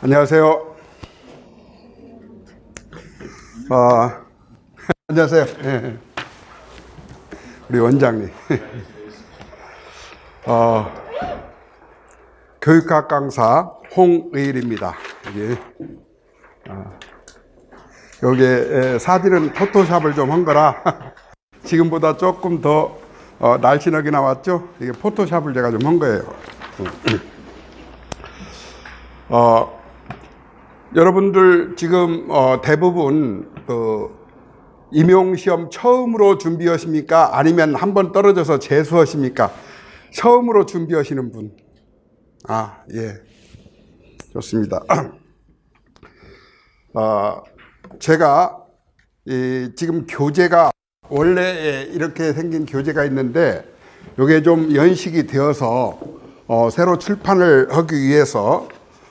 안녕하세요. 안녕하세요. 예. 우리 원장님. 교육학 강사 홍의일입니다. 여기 사진은 포토샵을 좀 한 거라 지금보다 조금 더 날씬하게 나왔죠? 이게 포토샵을 제가 좀 한 거예요. 여러분들 지금 대부분 임용시험 처음으로 준비하십니까? 아니면 한번 떨어져서 재수하십니까? 처음으로 준비하시는 분. 예. 좋습니다. 제가 지금 교재가 원래 이렇게 생긴 교재가 있는데 이게 좀 연식이 되어서 새로 출판을 하기 위해서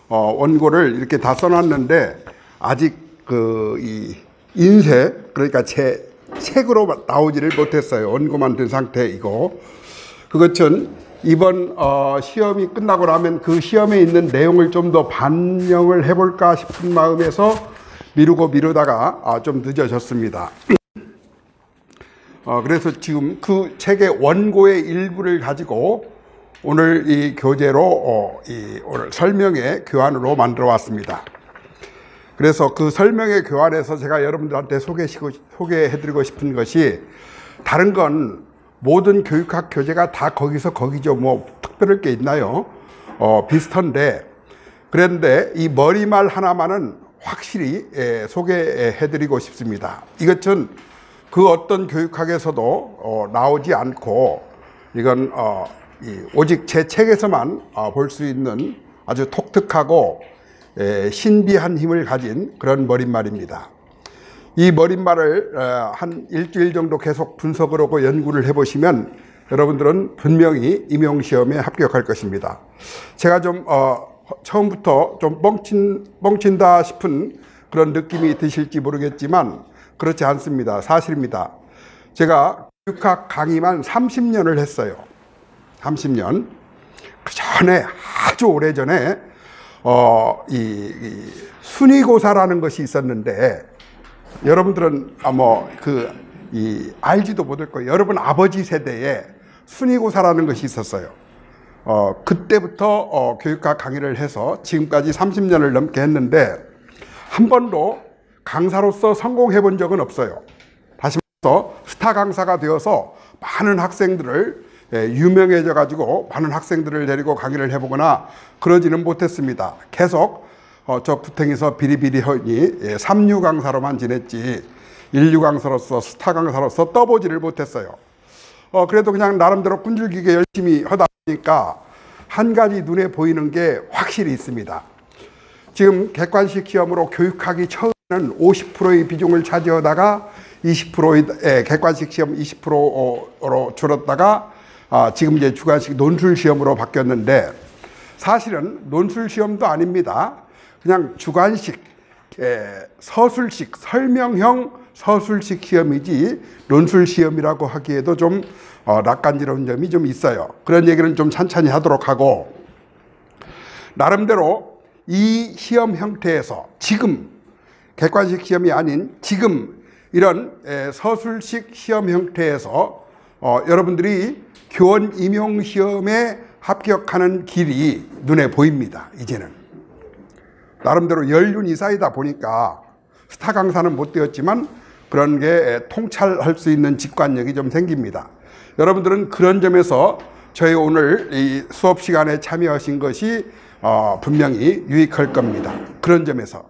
원고를 이렇게 다 써놨는데 아직 이 인쇄, 그러니까 제 책으로 나오지를 못했어요. 원고만 된 상태이고, 그것은 이번 시험이 끝나고 나면 그 시험에 있는 내용을 좀 더 반영을 해볼까 싶은 마음에서 미루다가 좀 늦어졌습니다. 그래서 지금 그 책의 원고의 일부를 가지고 오늘 이 교재로 오늘 설명의 교환으로 만들어 왔습니다. 그래서 그 설명의 교환에서 제가 여러분들한테 소개해드리고 싶은 것이, 다른 건 모든 교육학 교재가 다 거기죠. 뭐 특별할 게 있나요? 비슷한데, 그런데 이 머리말 하나만은 확실히 소개해드리고 싶습니다. 이것은 그 어떤 교육학에서도 나오지 않고, 이건 오직 제 책에서만 볼 수 있는 아주 독특하고 신비한 힘을 가진 그런 머릿말입니다. 이 머릿말을 한 일주일 정도 계속 분석을 하고 연구를 해보시면 여러분들은 분명히 임용시험에 합격할 것입니다. 제가 좀 처음부터 좀 뻥친다 싶은 그런 느낌이 드실지 모르겠지만 그렇지 않습니다. 사실입니다. 제가 교육학 강의만 30년을 했어요. 30년. 그 전에, 아주 오래 전에 이 순위고사라는 것이 있었는데, 여러분들은 알지도 못할 거예요. 여러분 아버지 세대에 순위고사라는 것이 있었어요. 그때부터 교육학 강의를 해서 지금까지 30년을 넘게 했는데 한 번도 강사로서 성공해 본 적은 없어요. 다시 말해서 스타 강사가 되어서 많은 학생들을 유명해져 가지고 많은 학생들을 데리고 강의를 해보거나 그러지는 못했습니다. 계속 저 구탱에서 비리비리하니 3류 강사로만 지냈지 1류 강사로서 스타 강사로서 떠보지를 못했어요. 그래도 그냥 나름대로 끈질기게 열심히 하다 보니까 한 가지 눈에 보이는 게 확실히 있습니다. 지금 객관식 시험으로 교육학이 처음에는 50%의 비중을 차지하다가 20%의 객관식 시험 20%로 줄었다가 지금 이제 주관식 논술 시험으로 바뀌었는데, 사실은 논술 시험도 아닙니다. 그냥 주관식 서술식 설명형 서술식 시험이지 논술 시험이라고 하기에도 좀 낯간지러운 점이 좀 있어요. 그런 얘기는 좀 찬찬히 하도록 하고, 나름대로 이 시험 형태에서 지금 객관식 시험이 아닌 지금 이런 서술식 시험 형태에서 여러분들이 교원 임용시험에 합격하는 길이 눈에 보입니다. 이제는 나름대로 연륜이 쌓이다 보니까 스타 강사는 못 되었지만 그런 게 통찰할 수 있는 직관력이 좀 생깁니다. 여러분들은 그런 점에서 저희 오늘 이 수업 시간에 참여하신 것이 분명히 유익할 겁니다. 그런 점에서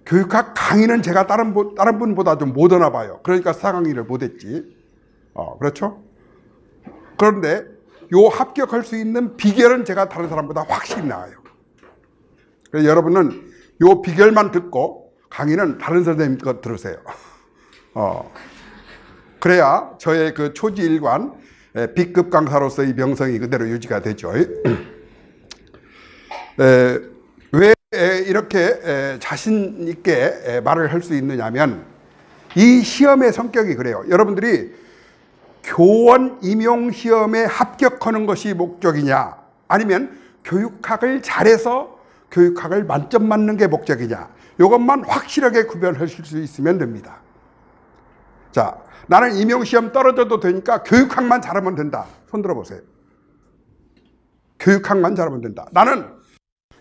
교육학 강의는 제가 다른 분보다 좀 못 하나 봐요. 그러니까 스타 강의를 못했지. 그렇죠? 그런데 요 합격할 수 있는 비결은 제가 다른 사람보다 확실히 나아요. 그래서 여러분은 요 비결만 듣고 강의는 다른 선생님 것 들으세요. 그래야 저의 그 초지일관 B급 강사로서의 명성이 그대로 유지가 되죠. 왜 이렇게 자신 있게 말을 할 수 있느냐면 이 시험의 성격이 그래요. 여러분들이 교원 임용시험에 합격하는 것이 목적이냐, 아니면 교육학을 잘해서 교육학을 만점 맞는 게 목적이냐, 이것만 확실하게 구별하실 수 있으면 됩니다. 자, 나는 임용시험 떨어져도 되니까 교육학만 잘하면 된다. 손 들어보세요. 교육학만 잘하면 된다. 나는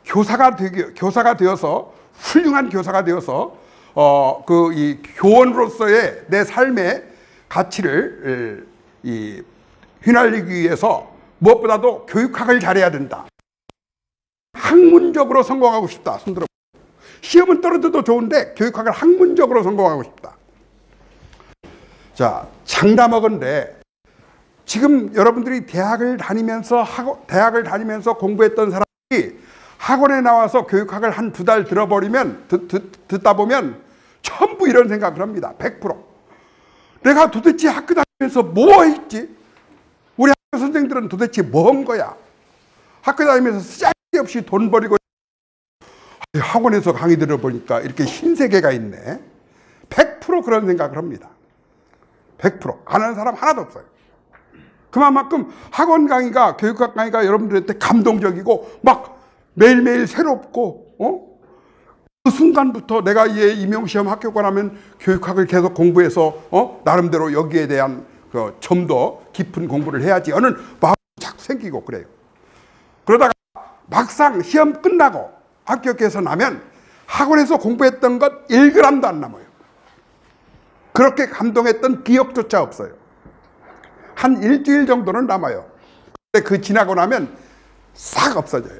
교사가 되어서, 훌륭한 교사가 되어서 이 교원으로서의 내 삶의 가치를 휘날리기 위해서 무엇보다도 교육학을 잘해야 된다. 학문적으로 성공하고 싶다. 손 들어. 시험은 떨어져도 좋은데 교육학을 학문적으로 성공하고 싶다. 자, 장담하건대 지금 여러분들이 대학을 다니면서 공부했던 사람이 학원에 나와서 교육학을 한 2달 들어버리면, 듣다 보면 전부 이런 생각을 합니다. 100%. 내가 도대체 학교 다니면서 뭐 했지? 우리 학교 선생들은 도대체 뭐 한 거야? 학교 다니면서 쓸데없이 돈 버리고, 학원에서 강의 들어보니까 이렇게 신세계가 있네. 100% 그런 생각을 합니다. 100%. 안 하는 사람 하나도 없어요. 그만큼 학원 강의가, 교육학 강의가 여러분들한테 감동적이고 막 매일매일 새롭고, 그 순간부터 내가 임용시험 합격하면 교육학을 계속 공부해서 나름대로 여기에 대한 좀 더 깊은 공부를 해야지 하는 마음이 자꾸 생기고 그래요. 그러다가 막상 시험 끝나고 합격해서 나면 학원에서 공부했던 것 1g도 안 남아요. 그렇게 감동했던 기억조차 없어요. 한 일주일 정도는 남아요. 근데 그 지나고 나면 싹 없어져요.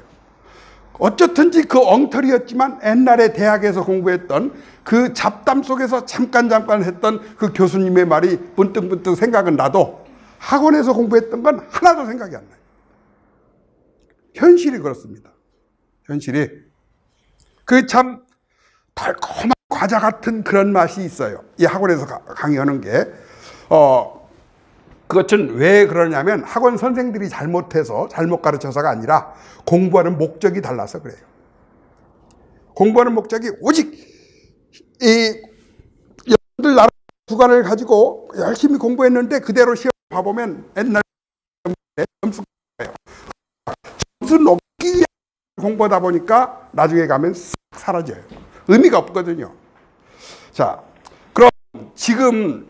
어쨌든지 그 엉터리였지만 옛날에 대학에서 공부했던 그 잡담 속에서 잠깐 했던 그 교수님의 말이 문득 생각은 나도 학원에서 공부했던 건 하나도 생각이 안 나요. 현실이 그렇습니다. 현실이. 그 참 달콤한 과자 같은 그런 맛이 있어요. 이 학원에서 강의하는 게. 그것은 왜 그러냐면 학원 선생들이 잘못 가르쳐서가 아니라 공부하는 목적이 달라서 그래요. 공부하는 목적이 오직 여러분들 나라 주관을 가지고 열심히 공부했는데 그대로 시험 봐보면 옛날 점수가 나와요. 점수 높기 위해 공부하다 보니까 나중에 가면 싹 사라져요. 의미가 없거든요. 자, 그럼 지금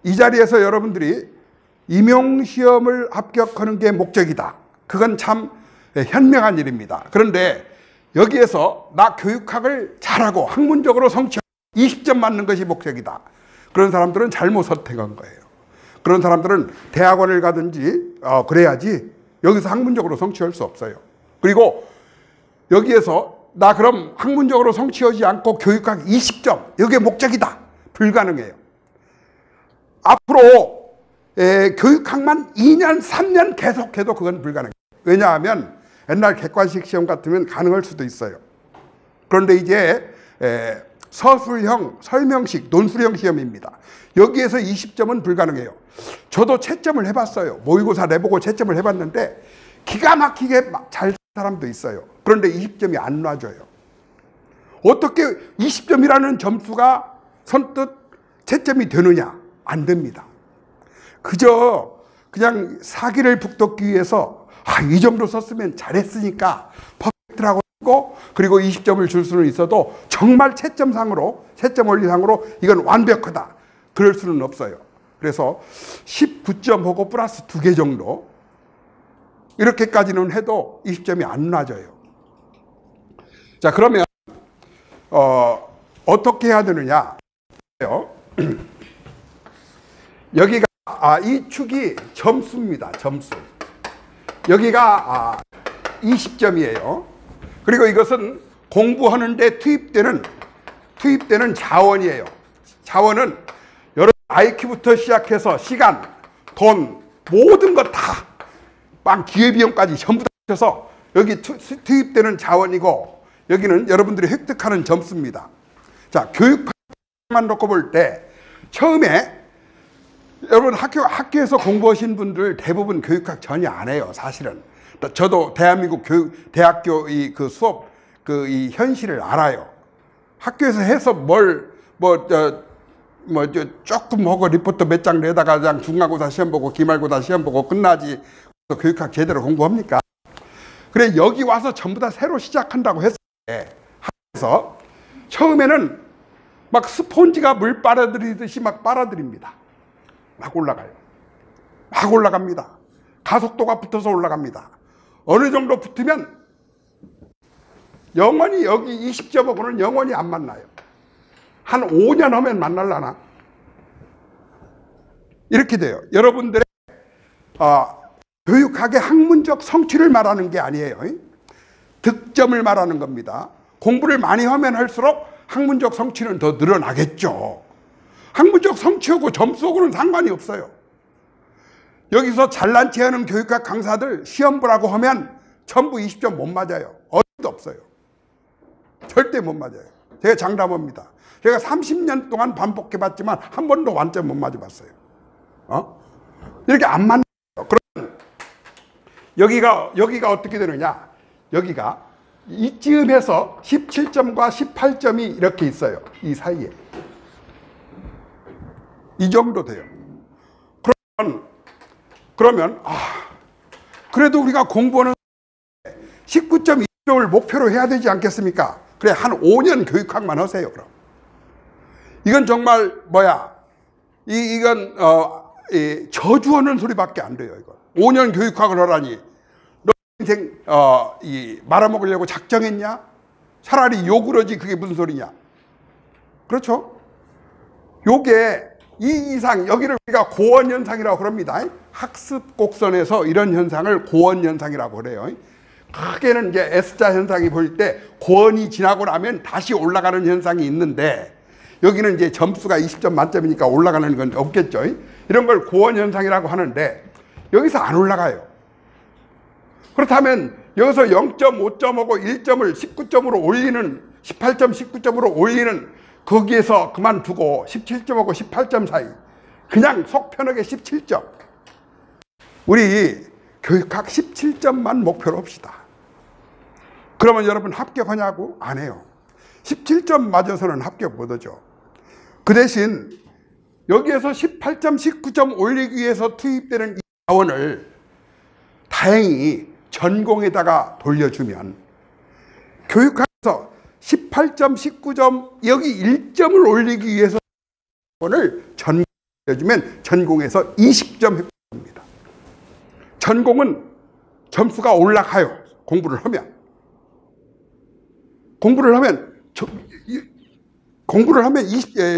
이 자리에서 여러분들이 임용시험을 합격하는 게 목적이다. 그건 참 현명한 일입니다. 그런데 여기에서 나 교육학을 잘하고 학문적으로 성취하고 20점 맞는 것이 목적이다. 그런 사람들은 잘못 선택한 거예요. 그런 사람들은 대학원을 가든지 그래야지 여기서 학문적으로 성취할 수 없어요. 그리고 여기에서 나 그럼 학문적으로 성취하지 않고 교육학 20점 이게 목적이다. 불가능해요. 앞으로 교육학만 2년, 3년 계속해도 그건 불가능해요. 왜냐하면 옛날 객관식 시험 같으면 가능할 수도 있어요. 그런데 이제 서술형, 설명식, 논술형 시험입니다. 여기에서 20점은 불가능해요. 저도 채점을 해봤어요. 모의고사 내보고 채점을 해봤는데 기가 막히게 잘 사람도 있어요. 그런데 20점이 안 놔줘요. 어떻게 20점이라는 점수가 선뜻 채점이 되느냐? 안 됩니다. 그냥 사기를 북돋기 위해서 이 정도 썼으면 잘했으니까 퍼펙트라고 했고, 그리고 20점을 줄 수는 있어도 정말 채점 원리상으로 이건 완벽하다 그럴 수는 없어요. 그래서 19점하고 플러스 2개 정도 이렇게까지는 해도 20점이 안 낮아요. 자, 그러면 어떻게 해야 되느냐? 여기가 이 축이 점수입니다. 점수. 여기가 20점이에요. 그리고 이것은 공부하는데 투입되는 자원이에요. 자원은 여러 IQ부터 시작해서 시간, 돈, 모든 것 다, 기회비용까지 전부 다 합쳐서 여기 투입되는 자원이고, 여기는 여러분들이 획득하는 점수입니다. 자, 교육만 놓고 볼 때 처음에 여러분 학교에서 공부하신 분들 대부분 교육학 전혀 안 해요. 사실은 저도 대한민국 대학교 그 수업 이 현실을 알아요. 학교에서 해서 조금 하고 리포트 몇 장 내다가 그냥 중간고사 시험 보고 기말고사 시험 보고 끝나지 교육학 제대로 공부합니까? 그래 여기 와서 전부 다 새로 시작한다고 했어요. 하면서 처음에는 막 스폰지가 물 빨아들이듯이 막 빨아들입니다. 막 올라가요. 막 올라갑니다. 가속도가 붙어서 올라갑니다. 어느 정도 붙으면 영원히 여기 20점하고는 영원히 안 만나요. 한 5년 하면 만날라나? 이렇게 돼요. 여러분들의 교육학의 학문적 성취를 말하는 게 아니에요. 득점을 말하는 겁니다. 공부를 많이 하면 할수록 학문적 성취는 더 늘어나겠죠. 학문적 성취하고 점수하고는 상관이 없어요. 여기서 잘난 체하는 교육학 강사들 시험 보라고 하면 전부 20점 못 맞아요. 어디도 없어요. 절대 못 맞아요. 제가 장담합니다. 제가 30년 동안 반복해봤지만 한 번도 완전 못 맞아봤어요. 이렇게 안 맞는 거예요. 그러면 여기가 어떻게 되느냐? 여기가 이쯤에서 17점과 18점이 이렇게 있어요. 이 사이에. 이 정도 돼요. 그러면 그래도 우리가 공부하는 19.2점을 목표로 해야 되지 않겠습니까? 그래, 한 5년 교육학만 하세요, 그럼. 이건 정말 이건 저주하는 소리밖에 안 돼요, 이거. 5년 교육학을 하라니. 너 인생 말아먹으려고 작정했냐? 차라리 욕을 하지, 그게 무슨 소리냐? 그렇죠? 요게 이 이상, 여기를 우리가 고원현상이라고 그럽니다. 학습 곡선에서 이런 현상을 고원현상이라고 그래요. 크게는 이제 S자 현상이 보일 때 고원이 지나고 나면 다시 올라가는 현상이 있는데, 여기는 이제 점수가 20점 만점이니까 올라가는 건 없겠죠. 이런 걸 고원현상이라고 하는데 여기서 안 올라가요. 그렇다면 여기서 0.5점하고 1점을 19점으로 올리는, 18점, 19점으로 올리는, 거기에서 그만두고 17점하고 18점 사이, 그냥 속 편하게 17점. 우리 교육학 17점만 목표로 합시다. 그러면 여러분 합격하냐고? 안 해요. 17점 맞아서는 합격 못하죠. 그 대신 여기에서 18점, 19점 올리기 위해서 투입되는 이 자원을 다행히 전공에다가 돌려주면, 교육학에서 18점, 19점, 여기 1점을 올리기 위해서 자원을 전공에 돌려주면 전공에서 20점 획득합니다. 전공은 점수가 올라가요. 공부를 하면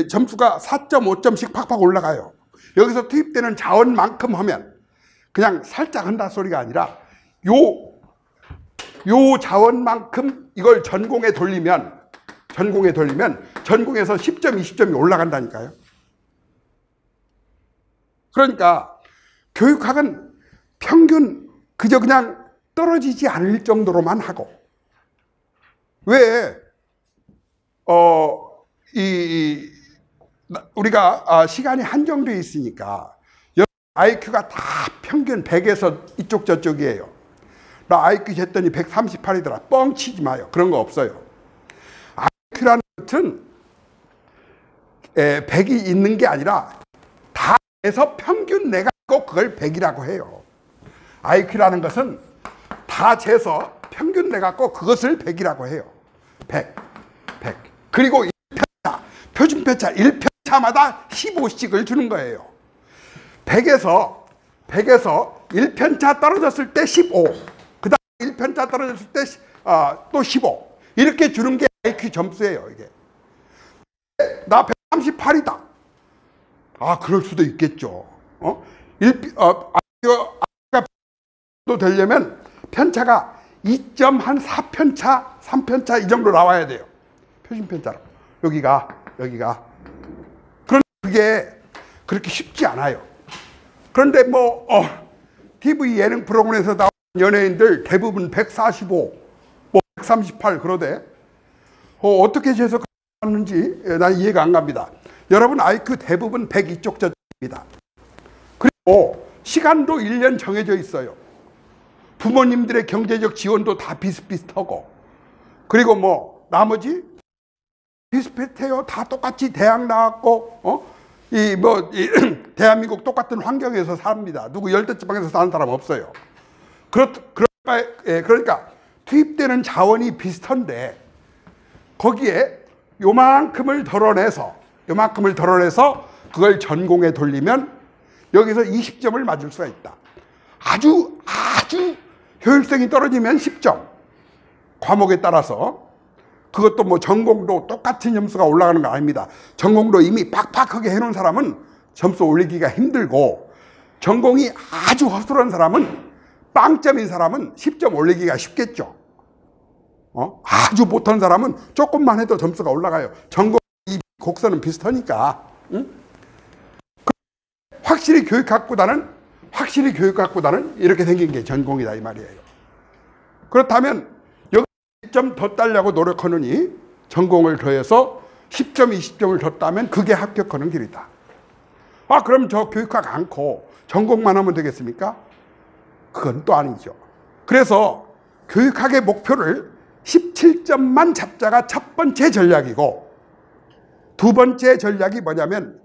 점수가 4.5점씩 팍팍 올라가요. 여기서 투입되는 자원만큼 하면, 그냥 살짝 한다 소리가 아니라 요 자원만큼 이걸 전공에 돌리면 전공에서 10점, 20점이 올라간다니까요. 그러니까 교육학은 평균 그저 그냥 떨어지지 않을 정도로만 하고, 왜 우리가 시간이 한정되어 있으니까 IQ가 다 평균 100에서 이쪽 저쪽이에요. 나 IQ 쟀더니 138이더라. 뻥치지 마요. 그런 거 없어요. IQ라는 것은 100이 있는 게 아니라 다 해서 평균 내가 꼭 그걸 100이라고 해요. IQ라는 것은 다 재서 평균 내갖고 그것을 100이라고 해요. 100. 그리고 1편차, 표준편차 1편차마다 15씩을 주는 거예요. 100에서 1편차 떨어졌을 때 15, 그 다음에 1편차 떨어졌을 때 또 15, 이렇게 주는 게 IQ 점수예요. 이게 나 138이다. 그럴 수도 있겠죠. IQ가 되려면 편차가 2.4편차, 3편차 이 정도 나와야 돼요. 표준편차로. 여기가. 그런데 그게 그렇게 쉽지 않아요. 그런데 TV 예능 프로그램에서 나온 연예인들 대부분 145, 138 그러대. 어떻게 재석하는지 난 이해가 안 갑니다. 여러분 IQ 대부분 100 이쪽 저쪽입니다. 그리고 시간도 1년 정해져 있어요. 부모님들의 경제적 지원도 다 비슷비슷하고, 그리고 나머지 비슷비슷해요. 다 똑같이 대학 나왔고, 대한민국 똑같은 환경에서 삽니다. 누구 열대지방에서 사는 사람 없어요. 그러니까 투입되는 자원이 비슷한데 거기에 요만큼을 덜어내서 그걸 전공에 돌리면 여기서 20점을 맞을 수가 있다. 아주 효율성이 떨어지면 10점. 과목에 따라서. 그것도 뭐 전공도 똑같은 점수가 올라가는 거 아닙니다. 전공도 이미 빡빡하게 해놓은 사람은 점수 올리기가 힘들고, 전공이 아주 허술한 사람은, 빵점인 사람은 10점 올리기가 쉽겠죠. 아주 못한 사람은 조금만 해도 점수가 올라가요. 전공 이 곡선은 비슷하니까. 응? 확실히 교육학보다는 이렇게 생긴 게 전공이다 이 말이에요. 그렇다면 여기 10점 더 따려고 노력하느니 전공을 더해서 10점, 20점을 더 따면 그게 합격하는 길이다. 그럼 저 교육학 않고 전공만 하면 되겠습니까? 그건 또 아니죠. 그래서 교육학의 목표를 17점만 잡자가 첫 번째 전략이고, 두 번째 전략이 뭐냐면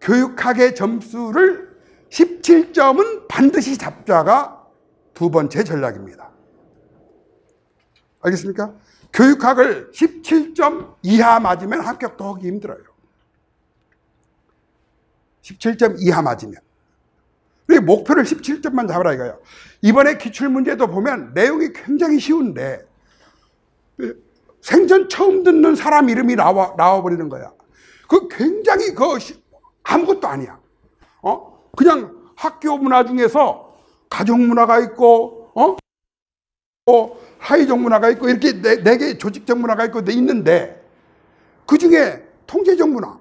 교육학의 점수를 17점은 반드시 잡자가 두 번째 전략입니다. 알겠습니까? 교육학을 17점 이하 맞으면 합격도 하기 힘들어요. 17점 이하 맞으면. 목표를 17점만 잡으라 이거예요. 이번에 기출문제도 보면 내용이 굉장히 쉬운데 생전 처음 듣는 사람 이름이 나와버리는 거야. 그 굉장히 아무것도 아니야. 그냥 학교 문화 중에서 가족 문화가 있고, 사회적 문화가 있고, 이렇게 네 개 조직적 문화가 있는데, 그 중에 통제적 문화,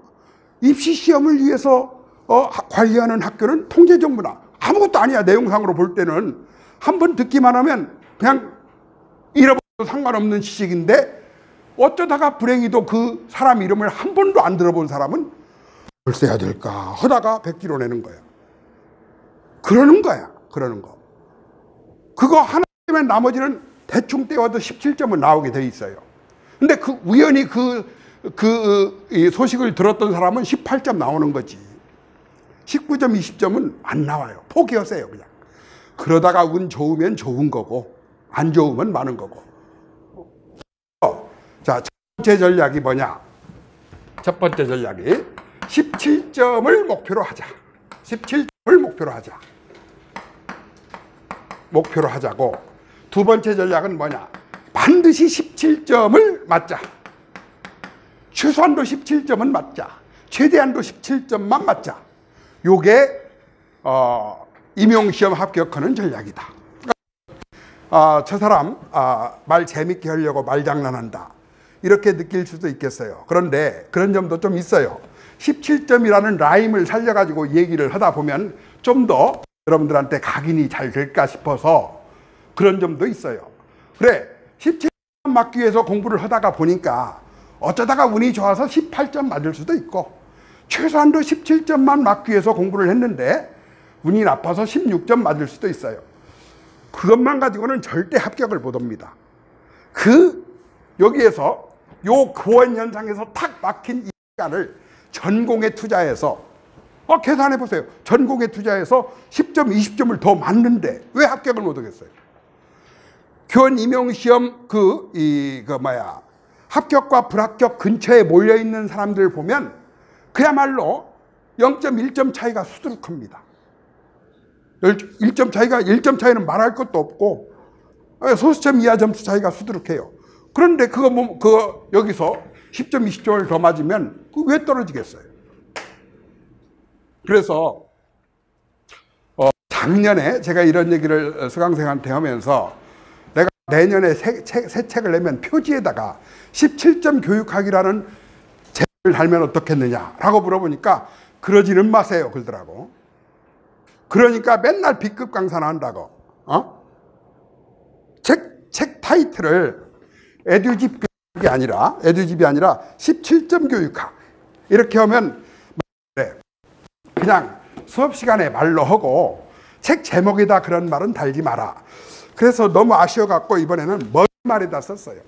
입시 시험을 위해서 관리하는 학교는 통제적 문화. 아무것도 아니야. 내용상으로 볼 때는. 한번 듣기만 하면 그냥 잃어버려도 상관없는 지식인데, 어쩌다가 불행히도 그 사람 이름을 한 번도 안 들어본 사람은 뭘 써야 될까 하다가 100기로 내는 거야. 그러는 거야. 그거 하나 때문에 나머지는 대충 떼어도 17점은 나오게 돼 있어요. 근데 우연히 이 소식을 들었던 사람은 18점 나오는 거지. 19점, 20점은 안 나와요. 포기하세요, 그냥. 그러다가 운 좋으면 좋은 거고, 안 좋으면 많은 거고. 자, 첫 번째 전략이 뭐냐? 첫 번째 전략이 17점을 목표로 하자. 17점을 목표로 하자고. 두 번째 전략은 뭐냐? 반드시 17점을 맞자. 최소한도 17점은 맞자. 최대한도 17점만 맞자. 요게 임용시험 합격하는 전략이다. 저 사람 말 재밌게 하려고 말장난한다, 이렇게 느낄 수도 있겠어요. 그런데 그런 점도 좀 있어요. 17점이라는 라임을 살려가지고 얘기를 하다 보면 좀 더 여러분들한테 각인이 잘 될까 싶어서 그런 점도 있어요. 그래, 17점 맞기 위해서 공부를 하다가 보니까 어쩌다가 운이 좋아서 18점 맞을 수도 있고, 최소한도 17점만 맞기 위해서 공부를 했는데 운이 나빠서 16점 맞을 수도 있어요. 그것만 가지고는 절대 합격을 못 합니다. 여기에서 요 교원 현상에서 탁 막힌 이 시간을 전공에 투자해서 계산해 보세요. 전공에 투자해서 10점, 20점을 더 맞는데 왜 합격을 못 하겠어요? 교원 임용시험 합격과 불합격 근처에 몰려 있는 사람들 보면 그야말로 0.1점 차이가 수두룩합니다. 1점 차이는 말할 것도 없고 소수점 이하 점수 차이가 수두룩해요. 그런데 여기서 10점, 20점을 더 맞으면 왜 떨어지겠어요? 그래서 작년에 제가 이런 얘기를 수강생한테 하면서 내가 내년에 새 책을 내면 표지에다가 17점 교육학이라는 제목을 달면 어떻겠느냐라고 물어보니까 그러지는 마세요 그러더라고. 그러니까 맨날 B급 강사나 한다고. 책 타이틀을 에듀집이 아니라 17점 교육학 이렇게 하면 그냥 수업 시간에 말로 하고 책 제목에다 그런 말은 달지 마라. 그래서 너무 아쉬워갖고 이번에는 머릿말에다 썼어요.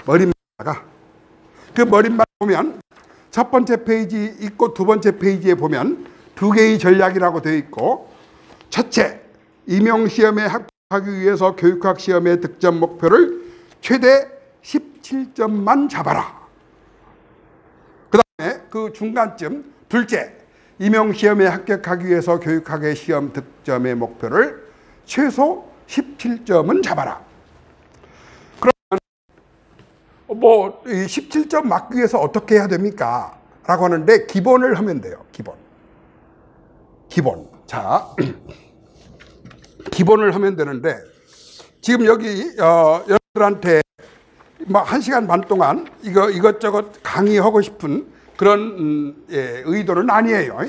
머릿말에다가 그 머릿말 보면 첫 번째 페이지 있고 두 번째 페이지에 보면 두 개의 전략이라고 되어 있고, 첫째, 임용시험에 합격하기 위해서 교육학 시험의 득점 목표를 최대 17점만 잡아라. 그 다음에 그 중간쯤 둘째, 임용시험에 합격하기 위해서 교육학의 시험 득점의 목표를 최소 17점은 잡아라. 그러면 뭐 17점 맞기 위해서 어떻게 해야 됩니까? 라고 하는데 기본을 하면 돼요. 기본. 자, 기본을 하면 되는데 지금 여기 여러분들한테 뭐 1시간 반 동안 이것저것 강의하고 싶은 그런 의도는 아니에요.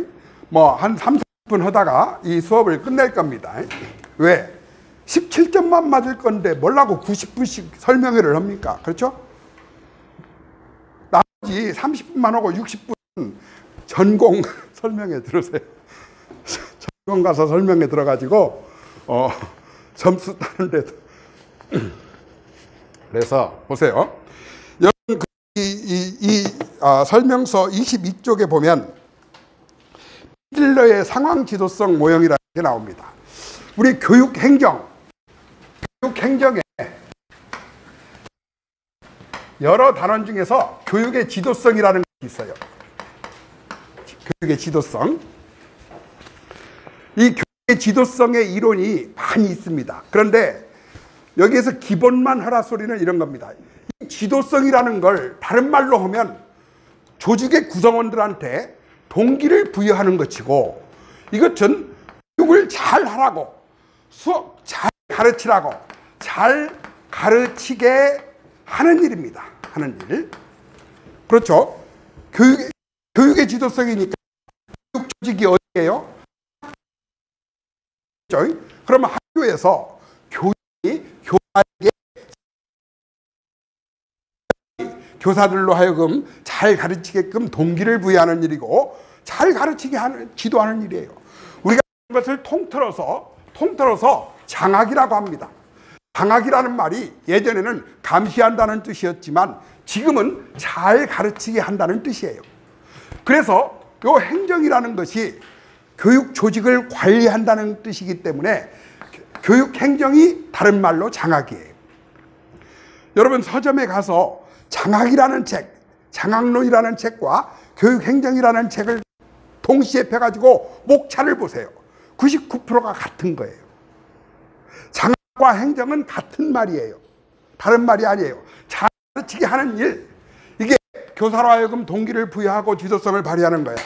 뭐 한 30분 하다가 이 수업을 끝낼 겁니다. 왜? 17점만 맞을 건데 뭐라고 90분씩 설명회를 합니까? 그렇죠? 나머지 30분만 하고 60분 전공 설명회 들으세요. 전공 가서 설명회 들어가지고 점수 따는데 그래서 보세요. 여러분 설명서 22쪽에 보면 피들러의 상황 지도성 모형이라는 게 나옵니다. 우리 교육행정에 여러 단원 중에서 교육의 지도성이라는 것이 있어요. 교육의 지도성. 이 교육의 지도성의 이론이 많이 있습니다. 그런데 여기에서 기본만 하라 소리는 이런 겁니다. 이 지도성이라는 걸 다른 말로 하면 조직의 구성원들한테 동기를 부여하는 것이고, 이것은 교육을 잘 하라고, 수업 잘 가르치라고, 잘 가르치게 하는 일입니다. 하는 일. 그렇죠? 교육의 지도성이니까 교육 조직이 어디예요? 그렇죠? 그러면 학교에서 교사에게 교사들로 하여금 잘 가르치게끔 동기를 부여하는 일이고, 잘 가르치게 지도하는 일이에요. 우리가 이것을 통틀어서 장학이라고 합니다. 장학이라는 말이 예전에는 감시한다는 뜻이었지만 지금은 잘 가르치게 한다는 뜻이에요. 그래서 이 행정이라는 것이 교육 조직을 관리한다는 뜻이기 때문에 교육 행정이 다른 말로 장학이에요. 여러분 서점에 가서 장학이라는 책, 장학론이라는 책과 교육 행정이라는 책을 동시에 펴가지고 목차를 보세요. 99%가 같은 거예요. 장학과 행정은 같은 말이에요. 다른 말이 아니에요. 잘 가르치게 하는 일, 이게 교사로 하여금 동기를 부여하고 지도성을 발휘하는 거예요.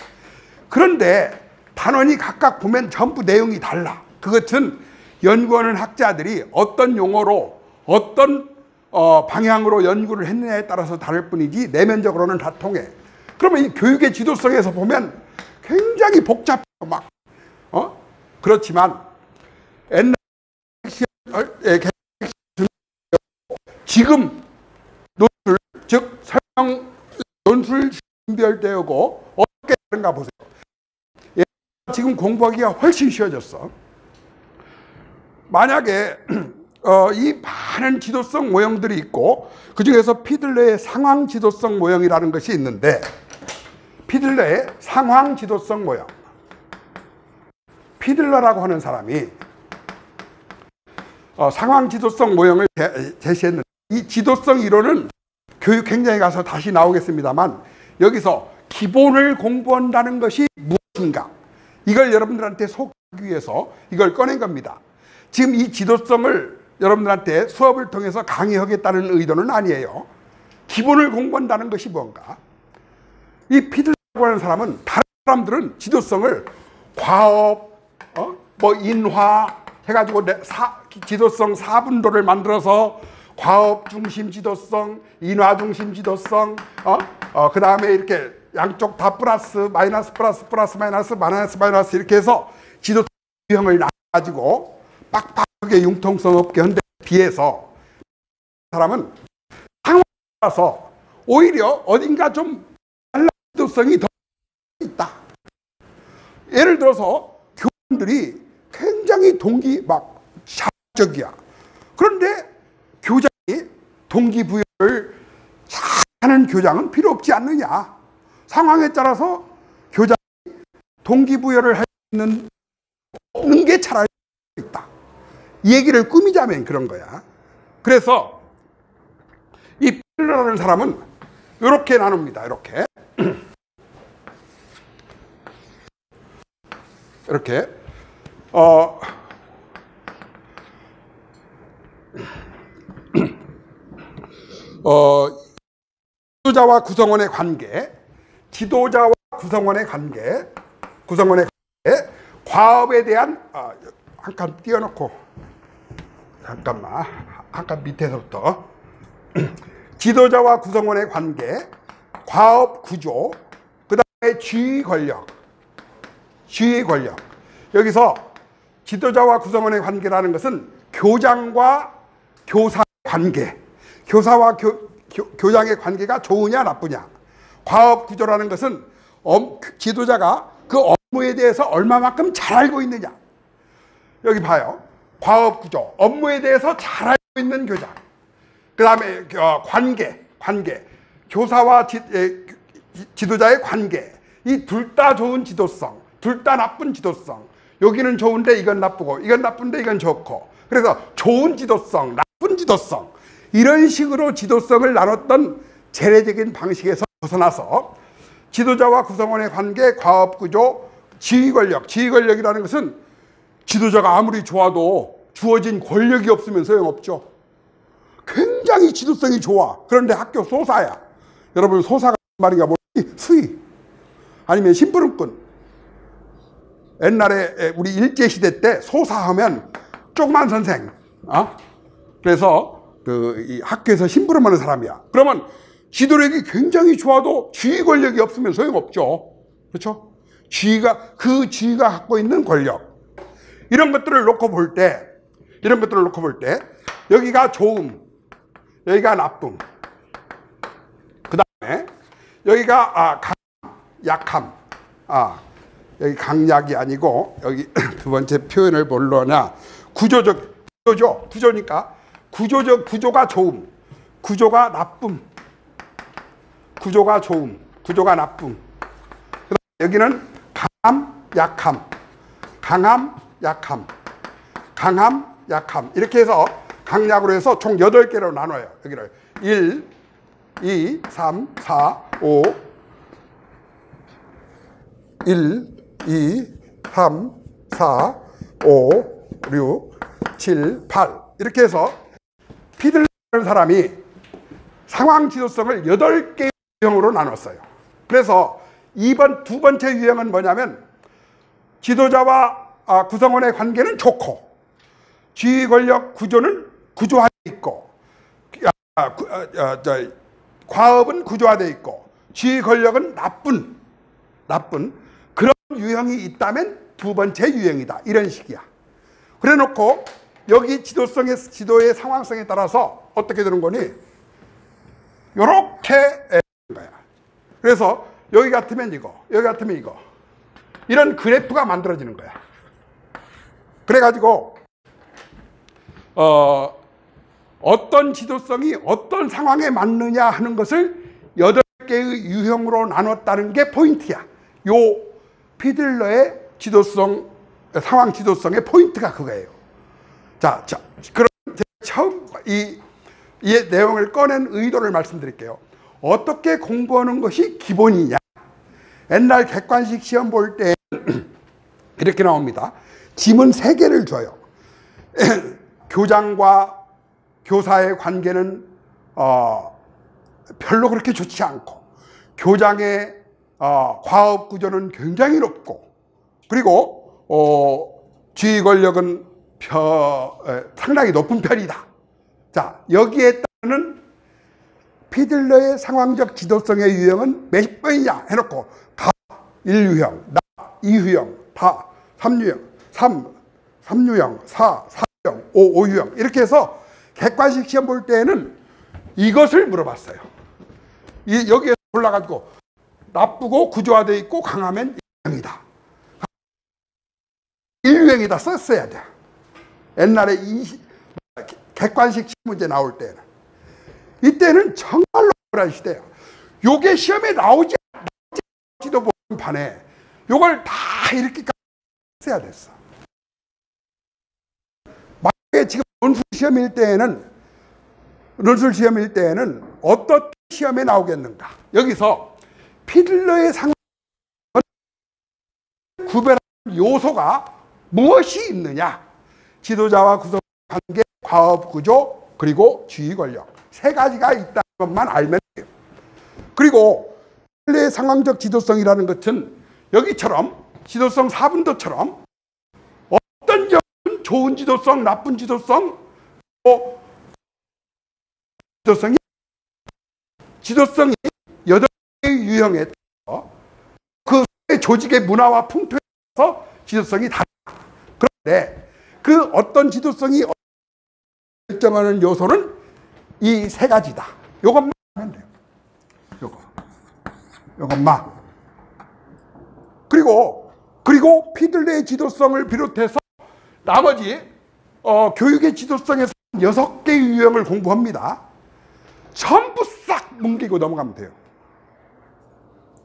그런데 단원이 각각 보면 전부 내용이 달라. 그것은 연구하는 학자들이 어떤 용어로 어떤 방향으로 연구를 했느냐에 따라서 다를 뿐이지 내면적으로는 다 통해. 그러면 이 교육의 지도성에서 보면 굉장히 복잡해요. 막 그렇지만 옛날 지금 논술, 즉 설명 논술 준비할때하고 어떻게 다른가 보세요. 지금 공부하기가 훨씬 쉬워졌어. 만약에 이 많은 지도성 모형들이 있고 그 중에서 피들러의 상황 지도성 모형이라는 것이 있는데, 피들러의 상황 지도성 모형, 피들러라고 하는 사람이 상황 지도성 모형을 제시했는데, 이 지도성 이론은 교육행정에 가서 다시 나오겠습니다만 여기서 기본을 공부한다는 것이 무엇인가, 이걸 여러분들한테 소개하기 위해서 이걸 꺼낸 겁니다. 지금 이 지도성을 여러분들한테 수업을 통해서 강의하겠다는 의도는 아니에요. 기본을 공부한다는 것이 뭔가. 이 피들러라고 하는 사람은, 다른 사람들은 지도성을 과업, 뭐 인화 해가지고 지도성 4분도를 만들어서 과업 중심 지도성, 인화 중심 지도성, 그 다음에 이렇게 양쪽 다 플러스 마이너스 플러스 플러스 마이너스 마이너스 마이너스 이렇게 해서 지도성 유형을 나눠가지고 빡빡하게 융통성 없게 한데 비해서 사람은 상황에 따라서 오히려 어딘가 좀 달라 지도성이 더 있다. 예를 들어서 교원들이 굉장히 동기 막 자극적이야. 그런데 교장이 동기부여를 잘하는 교장은 필요 없지 않느냐. 상황에 따라서 교장이 동기부여를 할 수 있는 없는 게 차라리 있다. 이 얘기를 꾸미자면 그런 거야. 그래서 이 피들러라는 사람은 이렇게 나눕니다. 이렇게. 이렇게. 지도자와 구성원의 관계, 지도자와 구성원의 관계, 과업에 대한, 한 칸 띄워놓고, 잠깐만, 한 칸 밑에서부터. 지도자와 구성원의 관계, 과업 구조, 그 다음에 지휘 권력. 여기서 지도자와 구성원의 관계라는 것은 교장과 교사의 관계, 교사와 교장의 관계가 좋으냐 나쁘냐. 과업 구조라는 것은 지도자가 그 업무에 대해서 얼마만큼 잘 알고 있느냐. 여기 봐요. 과업 구조, 업무에 대해서 잘 알고 있는 교장. 그 다음에 관계, 교사와 지도자의 관계. 이 둘 다 좋은 지도성, 둘 다 나쁜 지도성. 여기는 좋은데 이건 나쁘고, 이건 나쁜데 이건 좋고. 그래서 좋은 지도성, 나쁜 지도성, 이런 식으로 지도성을 나눴던 재래적인 방식에서 벗어나서 지도자와 구성원의 관계, 과업구조, 지휘권력이라는 것은 지도자가 아무리 좋아도 주어진 권력이 없으면 소용없죠. 굉장히 지도성이 좋아. 그런데 학교 소사야. 여러분, 소사가 말인가 모르지? 수의 아니면 심부름꾼. 옛날에 우리 일제시대 때 소사하면 조그만 선생, 그래서 이 학교에서 심부름하는 사람이야. 그러면 지도력이 굉장히 좋아도 지휘 권력이 없으면 소용없죠. 그렇죠? 그 지휘가 갖고 있는 권력, 이런 것들을 놓고 볼 때, 여기가 좋음, 여기가 나쁨, 그 다음에 여기가 강함, 약함. 여기 강약이 아니고, 여기 두 번째 표현을 뭘로 하냐. 구조니까 구조가 좋음, 구조가 나쁨, 구조가 좋음, 구조가 나쁨. 여기는 강함, 약함, 강함, 약함, 강함, 약함. 이렇게 해서 강약으로 해서 총 8개로 나눠요. 여기를 1, 2, 3, 4, 5, 1, 2, 3, 4, 5, 6, 7, 8. 이렇게 해서 피들러라는 사람이 상황 지도성을 8개의 유형으로 나눴어요. 그래서 두 번째 유형은 뭐냐면, 지도자와 구성원의 관계는 좋고, 지휘 권력 구조는 구조화되어 있고, 과업은 구조화되어 있고, 지휘 권력은 나쁜 그런 유형이 있다면 두 번째 유형이다. 이런 식이야. 그래 놓고 여기 지도의 상황성에 따라서 어떻게 되는 거니? 요렇게 되는 거야. 그래서 여기 같으면 이거, 여기 같으면 이거. 이런 그래프가 만들어지는 거야. 그래가지고 어떤 지도성이 어떤 상황에 맞느냐 하는 것을 8개의 유형으로 나눴다는 게 포인트야. 요 피들러의 상황 지도성의 포인트가 그거예요. 자, 그럼 처음 이 내용을 꺼낸 의도를 말씀드릴게요. 어떻게 공부하는 것이 기본이냐? 옛날 객관식 시험 볼 때 이렇게 나옵니다. 지문 3개를 줘요. 교장과 교사의 관계는 별로 그렇게 좋지 않고, 교장의 과업 구조는 굉장히 높고, 그리고 지휘 권력은 상당히 높은 편이다. 자, 여기에 따르는 피들러의 상황적 지도성의 유형은 몇 번이냐 해놓고 다 1유형, 2유형, 다 3유형, 3유형, 4유형, 5유형 이렇게 해서 객관식 시험 볼 때에는 이것을 물어봤어요. 여기에서 골라가지고 나쁘고 구조화되어 있고 강하면 1유형이다. 1유형이다 썼어야 돼. 옛날에 객관식 시험 문제 나올 때는. 이때는 정말로 억울한 시대야. 요게 시험에 나오지도 못한 판에 요걸 다 이렇게 써야 됐어. 만약에 지금 논술 시험일 때에는 논술 시험일 때에는 어떤 시험에 나오겠는가? 여기서 피들러의 상황을 구별하는 요소가 무엇이 있느냐? 지도자와 구성 관계, 과업 구조, 그리고 지휘 권력. 세 가지가 있다는 것만 알면 돼요. 그리고 피들러의 상황적 지도성이라는 것은 여기처럼 지도성 4분도처럼 어떤 점은 좋은 지도성, 나쁜 지도성, 지도성이 8개의 유형에 따라서 그 조직의 문화와 풍토에 따라서 지도성이 다르다. 그런데 그 어떤 지도성이 결정하는 요소는 이 세 가지다. 요것만 하면 돼요. 요것만. 그리고 피들러의 지도성을 비롯해서 나머지 교육의 지도성에서 6개의 유형을 공부합니다. 전부 싹 뭉개고 넘어가면 돼요.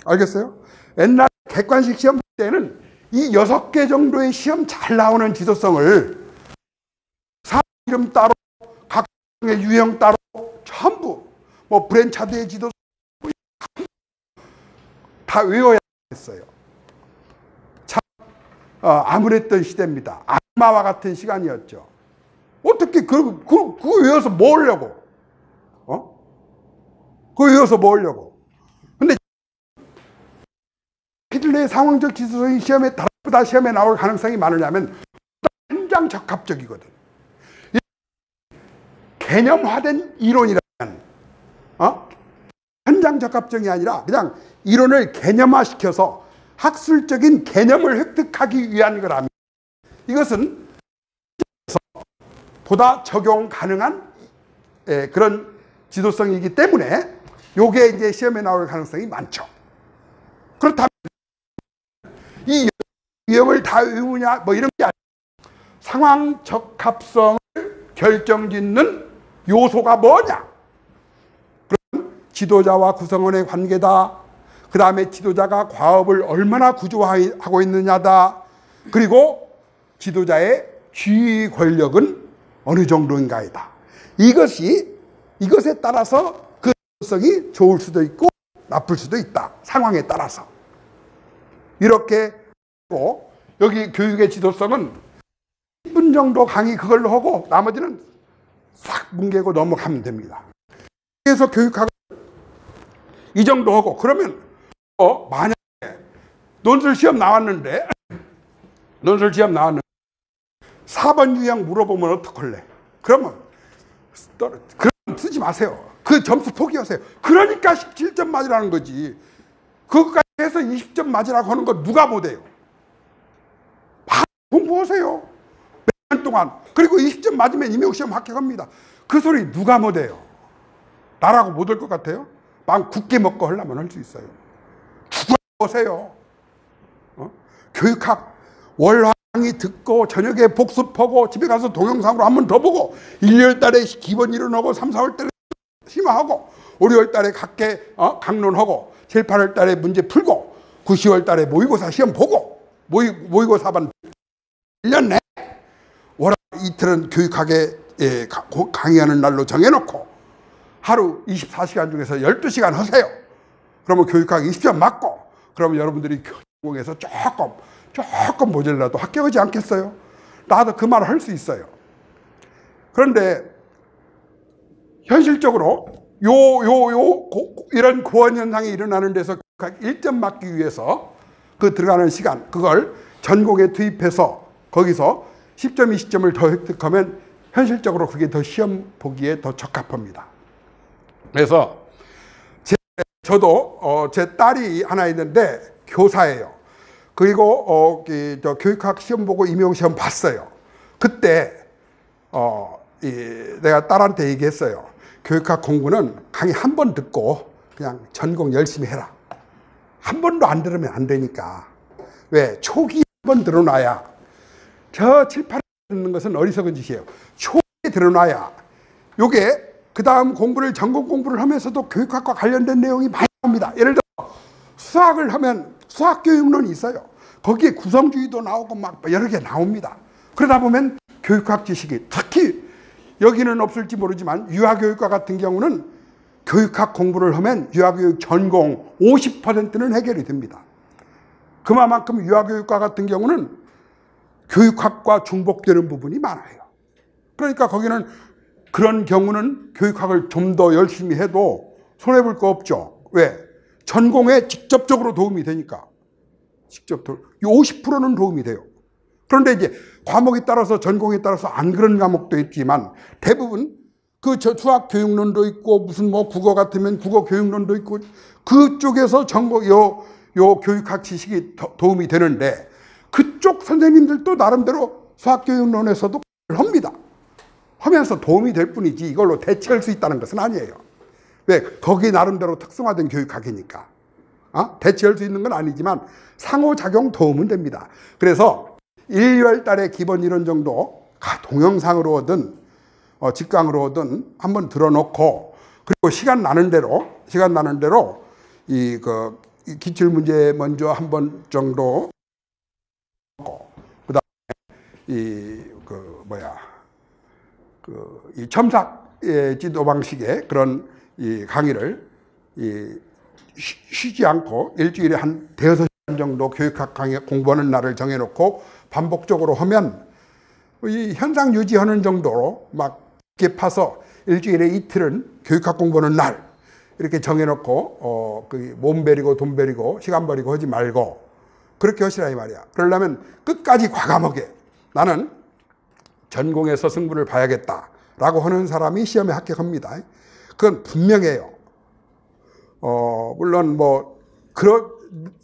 알겠어요? 옛날 객관식 시험 때는 이 6개 정도의 시험 잘 나오는 지도성을 사람 이름 따로, 각종의 유형 따로 전부 뭐 브랜차드의 지도성 다 외워야 했어요. 참 암울했던 시대입니다. 악마와 같은 시간이었죠. 어떻게 그거 외워서 뭐 하려고? 그거 외워서 뭐 하려고? 근데 피들러의 상황적 지도성이 다르다 시험에 나올 가능성이 많으냐면 현장 적합적이거든. 개념화된 이론이라면 현장 적합적이 아니라 그냥 이론을 개념화시켜서 학술적인 개념을 획득하기 위한 거라면 이것은 보다 적용 가능한 그런 지도성이기 때문에 요게 이제 시험에 나올 가능성이 많죠. 그렇다면 이 유형을 다 외우냐 뭐 이런 게 아니라 상황 적합성을 결정짓는 요소가 뭐냐? 그럼 지도자와 구성원의 관계다. 그 다음에 지도자가 과업을 얼마나 구조화하고 있느냐다. 그리고 지도자의 지휘 권력은 어느 정도인가이다. 이것에 따라서 그 지도성이 좋을 수도 있고 나쁠 수도 있다. 상황에 따라서. 이렇게 하고 여기 교육의 지도성은 10분 정도 강의 그걸로 하고 나머지는 싹 뭉개고 넘어가면 됩니다. 그래서 교육학을 이 정도 하고 그러면 만약에 논술 시험 나왔는데 4번 유형 물어보면 어떡할래? 그러면 쓰지 마세요. 그 점수 포기하세요. 그러니까 17점 맞으라는 거지. 그것까지 해서 20점 맞으라고 하는 거 누가 못해요? 공부하세요. 몇 년 동안. 그리고 20점 맞으면 임용시험 합격합니다. 그 소리 누가 못해요? 나라고 못할 것 같아요? 마음 굳게 먹고 하려면 할 수 있어요. 죽어보세요. 교육학 월화강의 듣고 저녁에 복습하고 집에 가서 동영상으로 한 번 더 보고 1월 달에 기본 이론하고 3, 4월 달에 심화하고 5, 6월 달에 각계 강론하고 7, 8월 달에 문제 풀고 9, 10월 달에 모의고사 시험 보고 모의고사반 1년 내 월화 이틀은 교육학에 강의하는 날로 정해놓고 하루 24시간 중에서 12시간 하세요. 그러면 교육학 20점 맞고 그러면 여러분들이 교육에서 조금 모자라도 합격하지 않겠어요? 나도 그 말을 할 수 있어요. 그런데 현실적으로 이런 고원 현상이 일어나는 데서 1점 맞기 위해서 그 들어가는 시간 그걸 전공에 투입해서 거기서 10점, 20점을 더 획득하면 현실적으로 그게 더 시험 보기에 더 적합합니다. 그래서 저도 제 딸이 하나 있는데 교사예요. 그리고 교육학 시험 보고 임용시험 봤어요. 그때 내가 딸한테 얘기했어요. 교육학 공부는 강의 한 번 듣고 그냥 전공 열심히 해라. 한 번도 안 들으면 안 되니까. 왜? 초기에 한 번 들어놔야 저 7, 8월 듣는 것은 어리석은 짓이에요. 초기에 들어놔야 요게 그 다음 공부를 전공 공부를 하면서도 교육학과 관련된 내용이 많이 나옵니다. 예를 들어 수학을 하면 수학교육론이 있어요. 거기에 구성주의도 나오고 막 여러 개 나옵니다. 그러다 보면 교육학 지식이 특히 여기는 없을지 모르지만 유아교육과 같은 경우는 교육학 공부를 하면 유아교육 전공 50%는 해결이 됩니다. 그만큼 유아교육과 같은 경우는 교육학과 중복되는 부분이 많아요. 그러니까 거기는 그런 경우는 교육학을 좀 더 열심히 해도 손해볼 거 없죠. 왜? 전공에 직접적으로 도움이 되니까. 직접적으로 50%는 도움이 돼요. 그런데 이제 과목에 따라서 전공에 따라서 안 그런 과목도 있지만 대부분 그 수학 교육론도 있고 무슨 뭐 국어 같으면 국어 교육론도 있고 그쪽에서 요 교육학 지식이 도움이 되는데 그쪽 선생님들도 나름대로 수학 교육론에서도 합니다. 하면서 도움이 될 뿐이지 이걸로 대체할 수 있다는 것은 아니에요. 왜? 거기 나름대로 특성화된 교육학이니까. 대체할 수 있는 건 아니지만 상호작용 도움은 됩니다. 그래서 1월 달에 기본 이론 정도 동영상으로든 직강으로든 한번 들어놓고 그리고 시간 나는 대로 이 기출문제 먼저 한 번 정도 그다음에 이 첨삭 지도 방식의 그런 이 강의를 쉬지 않고 일주일에 한 대여섯 시간 정도 교육학 강의 공부하는 날을 정해놓고 반복적으로 하면 이 현상 유지하는 정도로 막 이렇게 파서 일주일에 이틀은 교육학 공부하는 날 이렇게 정해놓고 몸 베리고 돈 베리고 시간 버리고 하지 말고 그렇게 하시라 이 말이야. 그러려면 끝까지 과감하게 나는 전공에서 승부를 봐야겠다라고 하는 사람이 시험에 합격합니다. 그건 분명해요. 물론 뭐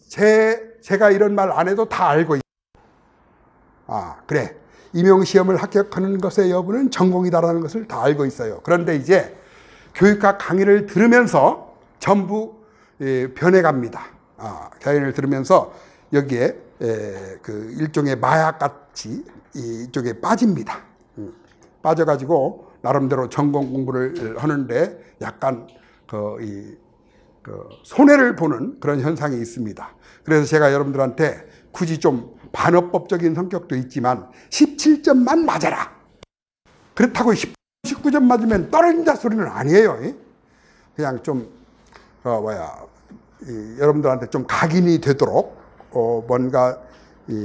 제가 이런 말 안 해도 다 알고 있어요. 그래. 임용시험을 합격하는 것의 여부는 전공이다라는 것을 다 알고 있어요. 그런데 이제 교육학 강의를 들으면서 전부 변해갑니다. 강의를 들으면서 여기에 그 일종의 마약같이 이쪽에 빠집니다. 빠져가지고 나름대로 전공 공부를 하는데 약간 손해를 보는 그런 현상이 있습니다. 그래서 제가 여러분들한테 굳이 좀 반어법적인 성격도 있지만 17점만 맞아라. 그렇다고 19점 맞으면 떨어진다 소리는 아니에요. 그냥 좀 여러분들한테 좀 각인이 되도록 뭔가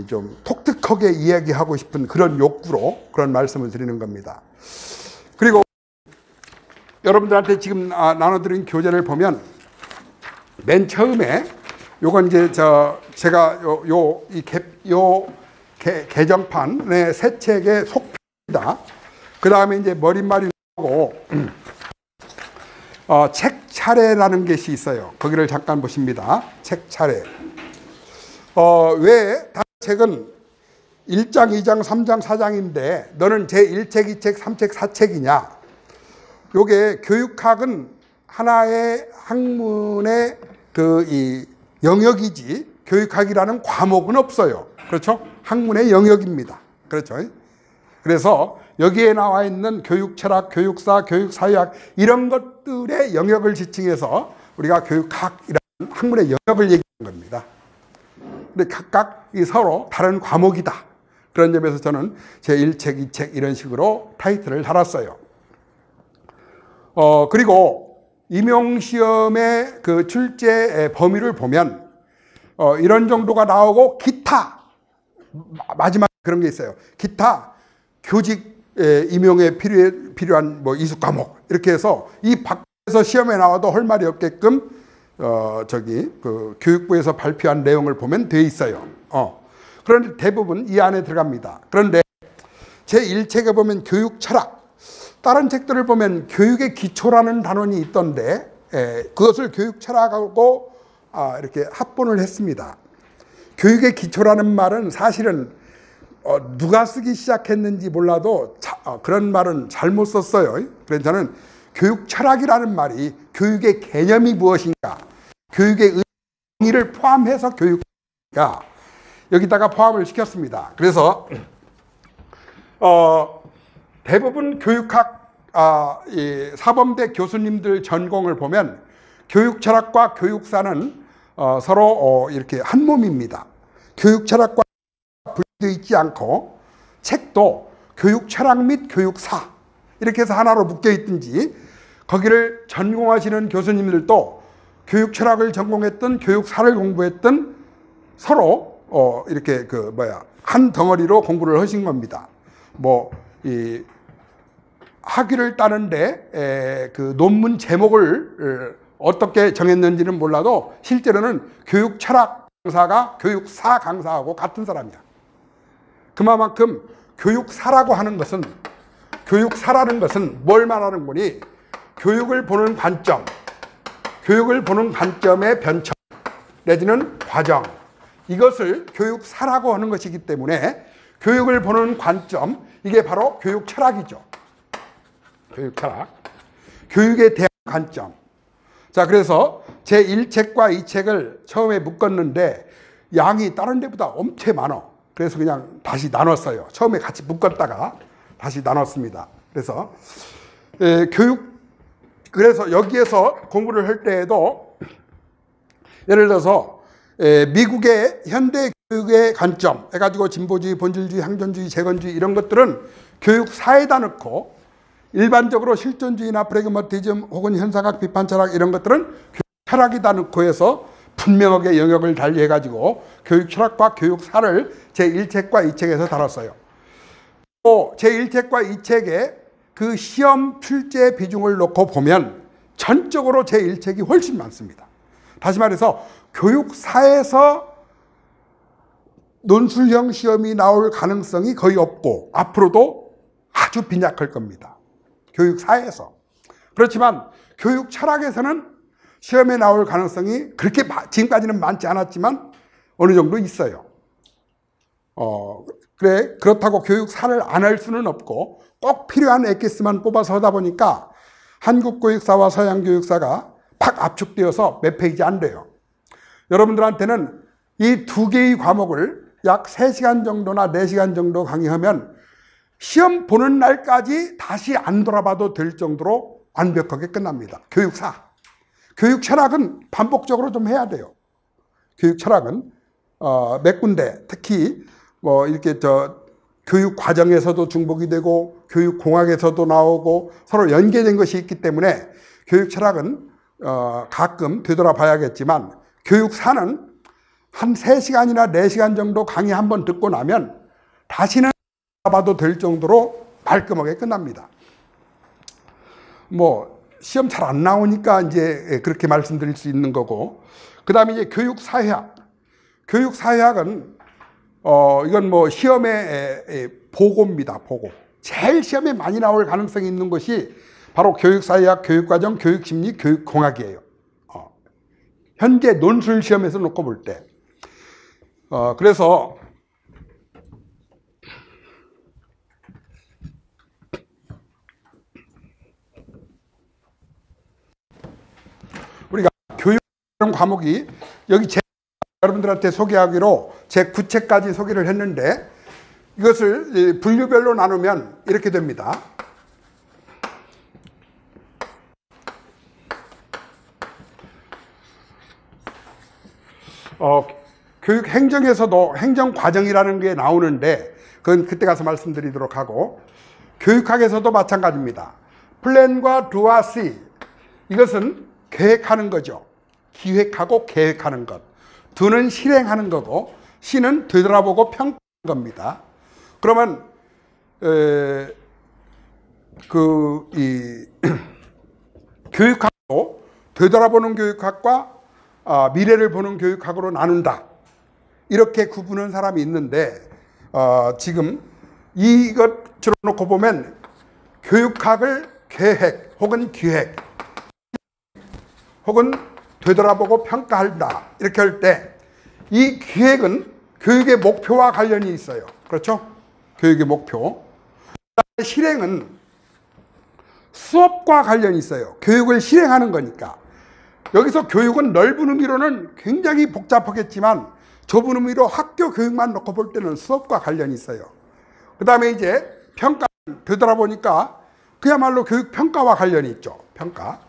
좀 독특하게 이야기하고 싶은 그런 욕구로 그런 말씀을 드리는 겁니다. 그리고 여러분들한테 지금 나눠드린 교재를 보면 맨 처음에 요건 이제 제가 개정판의 새 책의 속편입니다. 그 다음에 이제 머릿말이 나오고 책 차례라는 것이 있어요. 거기를 잠깐 보십니다. 책 차례. 왜 다른 책은 1장, 2장, 3장, 4장인데 너는 제1책, 2책, 3책, 4책이냐? 요게 교육학은 하나의 학문의 이 영역이지 교육학이라는 과목은 없어요. 그렇죠? 학문의 영역입니다. 그렇죠? 그래서 여기에 나와 있는 교육철학, 교육사, 교육사회학 이런 것들의 영역을 지칭해서 우리가 교육학이라는 학문의 영역을 얘기하는 겁니다. 근데 각각 서로 다른 과목이다. 그런 점에서 저는 제1책, 2책 이런 식으로 타이틀을 달았어요. 그리고 임용시험의 그 출제 범위를 보면 이런 정도가 나오고 기타 마지막 그런 게 있어요. 기타 교직 임용에 필요한 뭐 이수 과목 이렇게 해서 이 밖에서 시험에 나와도 할 말이 없게끔 그 교육부에서 발표한 내용을 보면 돼 있어요. 그런데 대부분 이 안에 들어갑니다. 그런데 제1책에 보면 교육 철학 다른 책들을 보면 교육의 기초라는 단원이 있던데 그것을 교육 철학하고 이렇게 합본을 했습니다. 교육의 기초라는 말은 사실은 누가 쓰기 시작했는지 몰라도 그런 말은 잘못 썼어요. 그래서 저는 교육 철학이라는 말이 교육의 개념이 무엇인가, 교육의 의미를 포함해서 교육가 여기다가 포함을 시켰습니다. 그래서 대부분 교육학 사범대 교수님들 전공을 보면 교육 철학과 교육사는 서로 이렇게 한 몸입니다. 교육 철학과 분리되어 있지 않고 책도 교육 철학 및 교육사 이렇게 해서 하나로 묶여 있든지, 거기를 전공하시는 교수님들도 교육 철학을 전공했던 교육사를 공부했던 서로 이렇게 한 덩어리로 공부를 하신 겁니다. 이 학위를 따는데 그 논문 제목을 어떻게 정했는지는 몰라도 실제로는 교육 철학 강사가 교육사 강사하고 같은 사람이야. 그만큼 교육사라고 하는 것은, 교육사라는 것은 뭘 말하는 거니? 교육을 보는 관점, 교육을 보는 관점의 변천 내지는 과정, 이것을 교육사라고 하는 것이기 때문에 교육을 보는 관점, 이게 바로 교육 철학이죠. 교육 철학. 교육에 대한 관점. 자, 그래서 제 1책과 2책을 처음에 묶었는데 양이 다른 데보다 엄청 많아. 그래서 그냥 다시 나눴어요. 처음에 같이 묶었다가 다시 나눴습니다. 그래서 그래서 여기에서 공부를 할 때에도 예를 들어서 미국의 현대 교육의 관점 해가지고 진보주의, 본질주의, 항전주의, 재건주의 이런 것들은 교육사에다 넣고, 일반적으로 실존주의나 프래그마티즘 혹은 현상학, 비판철학 이런 것들은 교육철학에다 넣고 해서 분명하게 영역을 달리해가지고 교육철학과 교육사를 제1책과 2책에서 다뤘어요. 또 제1책과 2책에 그 시험 출제 비중을 놓고 보면 전적으로 제1책이 훨씬 많습니다. 다시 말해서 교육사에서 논술형 시험이 나올 가능성이 거의 없고 앞으로도 아주 빈약할 겁니다. 교육사에서. 그렇지만 교육 철학에서는 시험에 나올 가능성이 그렇게 지금까지는 많지 않았지만 어느 정도 있어요. 그렇다고 교육사를 안 할 수는 없고 꼭 필요한 엑기스만 뽑아서 하다 보니까 한국 교육사와 서양 교육사가 팍 압축되어서 몇 페이지 안 돼요. 여러분들한테는 이 두 개의 과목을 약 3시간 정도나 4시간 정도 강의하면 시험 보는 날까지 다시 안 돌아봐도 될 정도로 완벽하게 끝납니다. 교육사. 교육 철학은 반복적으로 좀 해야 돼요. 교육 철학은 몇 군데, 특히 이렇게 교육 과정에서도 중복이 되고 교육 공학에서도 나오고 서로 연계된 것이 있기 때문에 교육 철학은 가끔 되돌아봐야겠지만, 교육사는 한 3시간이나 4시간 정도 강의 한번 듣고 나면 다시는 봐도 될 정도로 깔끔하게 끝납니다. 시험 잘 안 나오니까 이제 그렇게 말씀드릴 수 있는 거고, 그 다음에 이제 교육사회학. 교육사회학은 이건 시험의 보고입니다. 보고. 제일 시험에 많이 나올 가능성이 있는 것이 바로 교육사회학, 교육과정, 교육심리, 교육공학이에요. 현재 논술 시험에서 놓고 볼 때. 그래서 우리가 교육이라는 과목이 여기 여러분들한테 소개하기로 제 9책까지 소개를 했는데, 이것을 분류별로 나누면 이렇게 됩니다. 교육 행정에서도 행정과정이라는 게 나오는데 그건 그때 가서 말씀드리도록 하고, 교육학에서도 마찬가지입니다. 플랜과 두와 씨, 이것은 계획하는 거죠. 기획하고 계획하는 것. 두는 실행하는 거고 씨는 되돌아보고 평가하는 겁니다. 그러면 교육학도 되돌아보는 교육학과 미래를 보는 교육학으로 나눈다, 이렇게 구분한 사람이 있는데, 지금 이것으로 놓고 보면 교육학을 계획 혹은 기획 혹은 되돌아보고 평가한다, 이렇게 할 때 이 기획은 교육의 목표와 관련이 있어요. 그렇죠? 교육의 목표. 실행은 수업과 관련이 있어요. 교육을 실행하는 거니까. 여기서 교육은 넓은 의미로는 굉장히 복잡하겠지만 좁은 의미로 학교 교육만 놓고 볼 때는 수업과 관련이 있어요. 그 다음에 이제 평가, 되돌아보니까 그야말로 교육 평가와 관련이 있죠. 평가.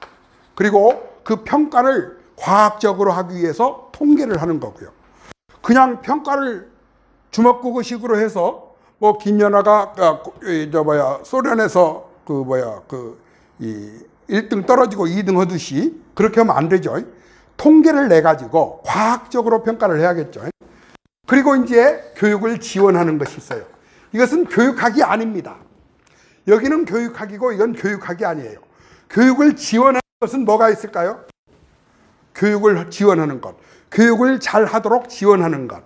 그리고 그 평가를 과학적으로 하기 위해서 통계를 하는 거고요. 그냥 평가를 주먹구구식으로 해서 김연아가 소련에서 이 1등 떨어지고 2등 하듯이 그렇게 하면 안 되죠. 통계를 내 가지고 과학적으로 평가를 해야겠죠. 그리고 이제 교육을 지원하는 것이 있어요. 이것은 교육학이 아닙니다. 여기는 교육학이고 이건 교육학이 아니에요. 교육을 지원하는 것은 뭐가 있을까요? 교육을 지원하는 것, 교육을 잘 하도록 지원하는 것,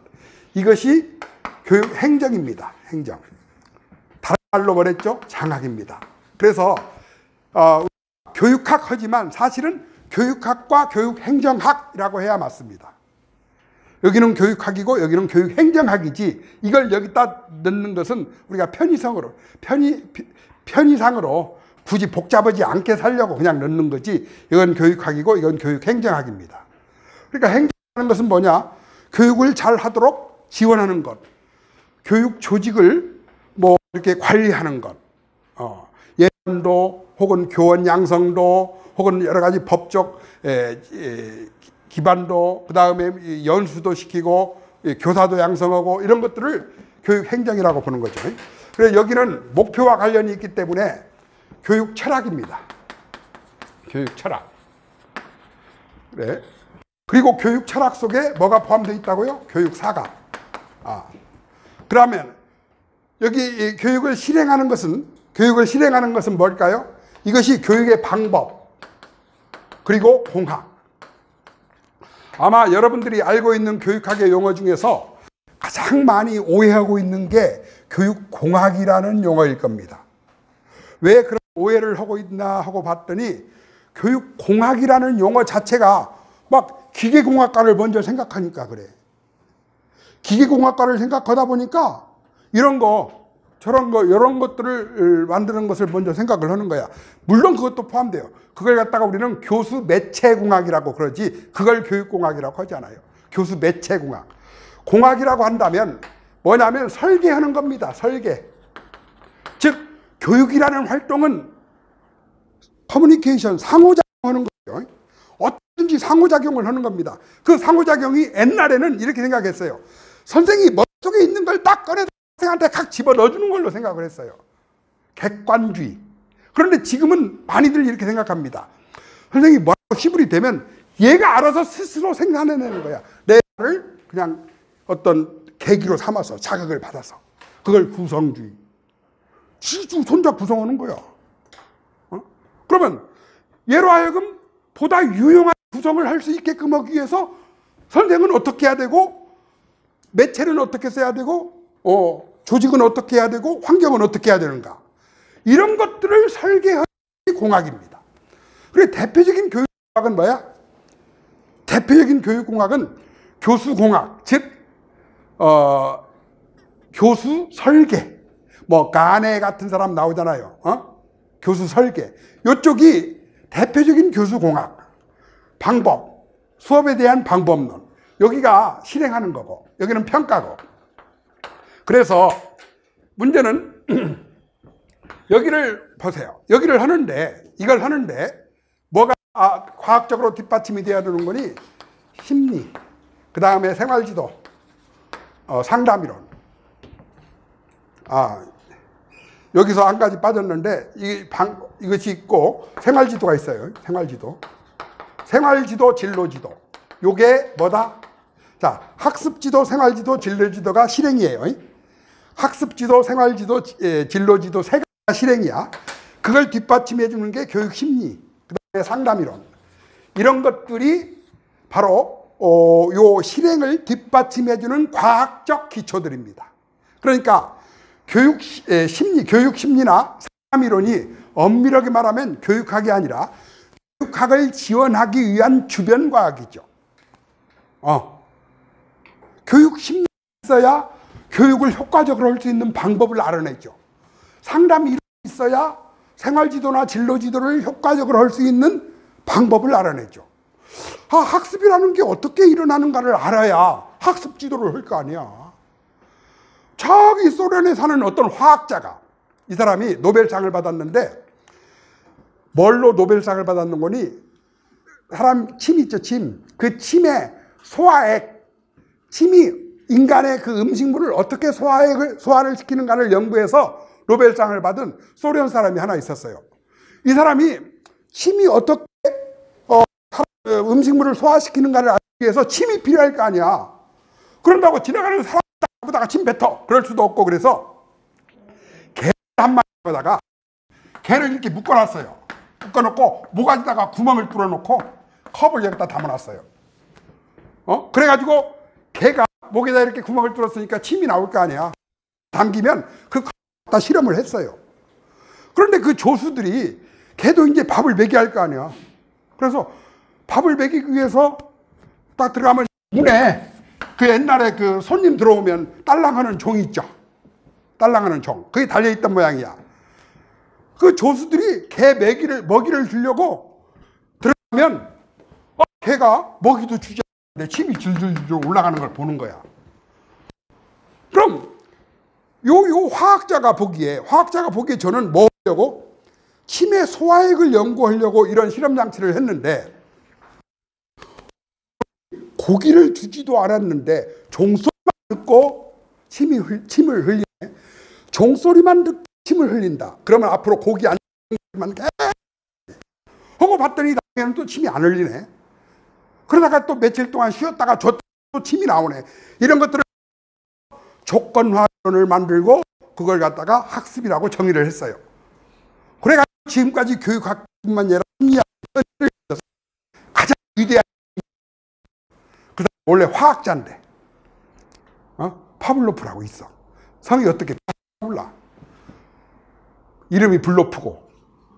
이것이 교육 행정입니다. 행정. 다른 말로 말했죠? 장학입니다. 그래서 교육학 하지만 사실은 교육학과 교육행정학이라고 해야 맞습니다. 여기는 교육학이고 여기는 교육행정학이지, 이걸 여기다 넣는 것은 우리가 편의상으로 굳이 복잡하지 않게 살려고 그냥 넣는 거지, 이건 교육학이고 이건 교육행정학입니다. 그러니까 행정하는 것은 뭐냐? 교육을 잘 하도록 지원하는 것, 교육 조직을 뭐 이렇게 관리하는 것, 예산도 혹은 교원 양성도 혹은 여러 가지 법적 기반도, 그 다음에 연수도 시키고 교사도 양성하고 이런 것들을 교육행정이라고 보는 거죠. 그래서 여기는 목표와 관련이 있기 때문에 교육 철학입니다. 교육 철학. 그래. 그리고 교육 철학 속에 뭐가 포함되어 있다고요? 교육 사과. 그러면 여기 교육을 실행하는 것은 뭘까요? 이것이 교육의 방법, 그리고 공학. 아마 여러분들이 알고 있는 교육학의 용어 중에서 가장 많이 오해하고 있는 게 교육공학이라는 용어일 겁니다. 왜 그런 오해를 하고 있나 하고 봤더니, 교육공학이라는 용어 자체가 막 기계공학과를 먼저 생각하니까 그래. 기계공학과를 생각하다 보니까 이런 거 저런 거 이런 것들을 만드는 것을 먼저 생각을 하는 거야. 물론 그것도 포함돼요. 그걸 갖다가 우리는 교수 매체공학이라고 그러지, 그걸 교육공학이라고 하지 않아요. 교수 매체공학. 공학이라고 한다면 뭐냐면 설계하는 겁니다. 설계. 즉 교육이라는 활동은 커뮤니케이션, 상호작용하는 거예요. 어떻게든지 상호작용을 하는 겁니다. 그 상호작용이 옛날에는 이렇게 생각했어요. 선생이 머릿속에 있는 걸 딱 꺼내서 학생한테 각 집어넣어주는 걸로 생각을 했어요. 객관주의. 그런데 지금은 많이들 이렇게 생각합니다. 선생이 뭐라고 시불이 되면 얘가 알아서 스스로 생산해내는 거야. 내 말을 그냥 어떤 계기로 삼아서 자극을 받아서. 그걸 구성주의. 혼자 구성하는 거야. 그러면 얘로 하여금 보다 유용한 구성을 할 수 있게끔 하기 위해서 선생은 어떻게 해야 되고, 매체는 어떻게 써야 되고, 조직은 어떻게 해야 되고, 환경은 어떻게 해야 되는가, 이런 것들을 설계하는 게 공학입니다. 그래, 대표적인 교육공학은 뭐야? 대표적인 교육공학은 교수공학, 즉 교수 설계. 뭐 가네 같은 사람 나오잖아요. 교수 설계. 이쪽이 대표적인 교수공학. 방법, 수업에 대한 방법론. 여기가 실행하는 거고, 여기는 평가고. 그래서 문제는 여기를 보세요. 여기를 하는데, 이걸 하는데 뭐가 과학적으로 뒷받침이 돼야 되는 거니? 심리, 그 다음에 생활지도, 상담이론. 여기서 한 가지 빠졌는데 이것이 있고, 생활지도가 있어요. 생활지도, 진로지도. 요게 뭐다? 자, 학습지도, 생활지도, 진로지도가 실행이에요. 학습지도, 생활지도, 진로지도 세 가지가 실행이야. 그걸 뒷받침해 주는 게 교육심리, 그 다음에 상담이론. 이런 것들이 바로 요 실행을 뒷받침해 주는 과학적 기초들입니다. 그러니까 교육심리나 상담이론이 엄밀하게 말하면 교육학이 아니라 교육학을 지원하기 위한 주변 과학이죠. 교육심리가 있어야 교육을 효과적으로 할 수 있는 방법을 알아내죠. 상담이 있어야 생활지도나 진로지도를 효과적으로 할 수 있는 방법을 알아내죠. 학습이라는 게 어떻게 일어나는가를 알아야 학습 지도를 할 거 아니야. 저기 소련에 사는 어떤 화학자가, 이 사람이 노벨상을 받았는데, 뭘로 노벨상을 받았는 거니? 사람 침 있죠, 침. 그 침의 소화액, 침이 인간의 그 음식물을 어떻게 소화를 시키는가를 연구해서 노벨상을 받은 소련 사람이 하나 있었어요. 이 사람이 침이 어떻게 음식물을 소화시키는가를 알기 위해서 침이 필요할 거 아니야. 그런다고 지나가는 사람보다가 침 뱉어. 그럴 수도 없고, 그래서 개 한 마리에다가 개를 이렇게 묶어놨어요. 묶어놓고 모가지다가 구멍을 뚫어놓고 컵을 여기다 담아놨어요. 그래가지고 개가 목에다 이렇게 구멍을 뚫었으니까 침이 나올 거 아니야. 당기면 그 컵에다 실험을 했어요. 그런데 그 조수들이 개도 이제 밥을 먹여야 할 거 아니야. 그래서 밥을 먹이기 위해서 딱 들어가면 문에 그 옛날에 그 손님 들어오면 딸랑하는 종이 있죠. 딸랑하는 종. 그게 달려있던 모양이야. 그 조수들이 개 먹이를 주려고 들어가면 개가 먹이도 주지 않는데 침이 줄줄줄 올라가는 걸 보는 거야. 그럼 요 화학자가 보기에 저는 뭐 하려고? 침의 소화액을 연구하려고 이런 실험 장치를 했는데, 고기를 주지도 않았는데 종소리만 듣고 침을 흘리네. 종소리만 듣고 침을 흘린다. 그러면 앞으로 고기 안 먹는 하고 봤더니 나중에는 또 침이 안 흘리네. 그러다가 또 며칠 동안 쉬었다가 또 침이 나오네. 이런 것들을 조건화론을 만들고 그걸 갖다가 학습이라고 정의를 했어요. 그래가지고 지금까지 교육학뿐만 아니라 심리학을 가장 위대한, 그 사람 원래 화학자인데 파블로프라고 있어. 성이 어떻게 몰라. 이름이 블로프고.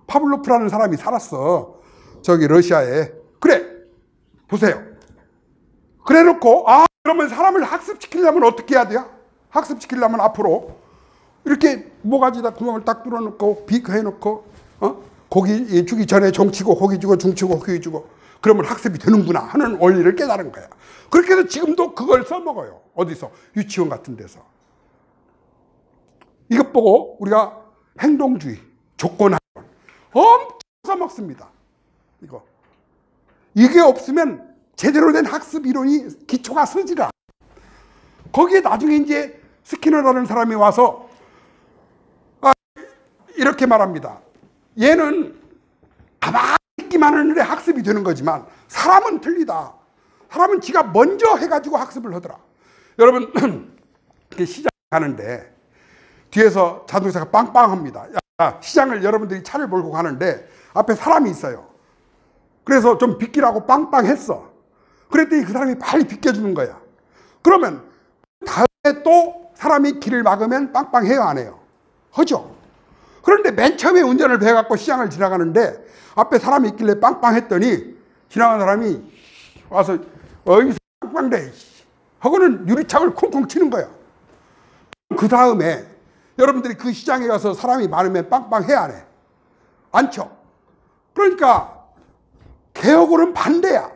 파블로프라는 사람이 살았어, 저기 러시아에. 그래 보세요. 그래 놓고 그러면 사람을 학습시키려면 어떻게 해야 돼요? 학습시키려면 앞으로 이렇게 모가지에다 구멍을 딱 뚫어놓고 비크해놓고 고기 주기 전에 종 치고 고기 주고 중 치고 고기 주고, 그러면 학습이 되는구나 하는 원리를 깨달은 거야. 그렇게 해서 지금도 그걸 써먹어요. 어디서? 유치원 같은 데서. 이것 보고 우리가 행동주의, 조건화론 엄청 써먹습니다. 이게 없으면 제대로 된 학습 이론이 기초가 서지라. 거기에 나중에 이제 스키너라는 사람이 와서 이렇게 말합니다. 얘는 가만히 있기만 하는데 학습이 되는 거지만 사람은 틀리다. 사람은 지가 먼저 해가지고 학습을 하더라. 여러분 시장 가는데 뒤에서 자동차가 빵빵합니다. 시장을 여러분들이 차를 몰고 가는데 앞에 사람이 있어요. 그래서 좀 비키라고 빵빵했어. 그랬더니 그 사람이 빨리 비켜주는 거야. 그러면 다음에 또 사람이 길을 막으면 빵빵해요, 안 해요? 하죠. 그런데 맨 처음에 운전을 배워갖고 시장을 지나가는데 앞에 사람이 있길래 빵빵했더니 지나간 사람이 와서 여기서 빵빵대 하고는 유리창을 쿵쿵 치는 거야. 그 다음에 여러분들이 그 시장에 가서 사람이 많으면 빵빵해, 안 해? 안 쳐. 그러니까 개혁으로는 반대야.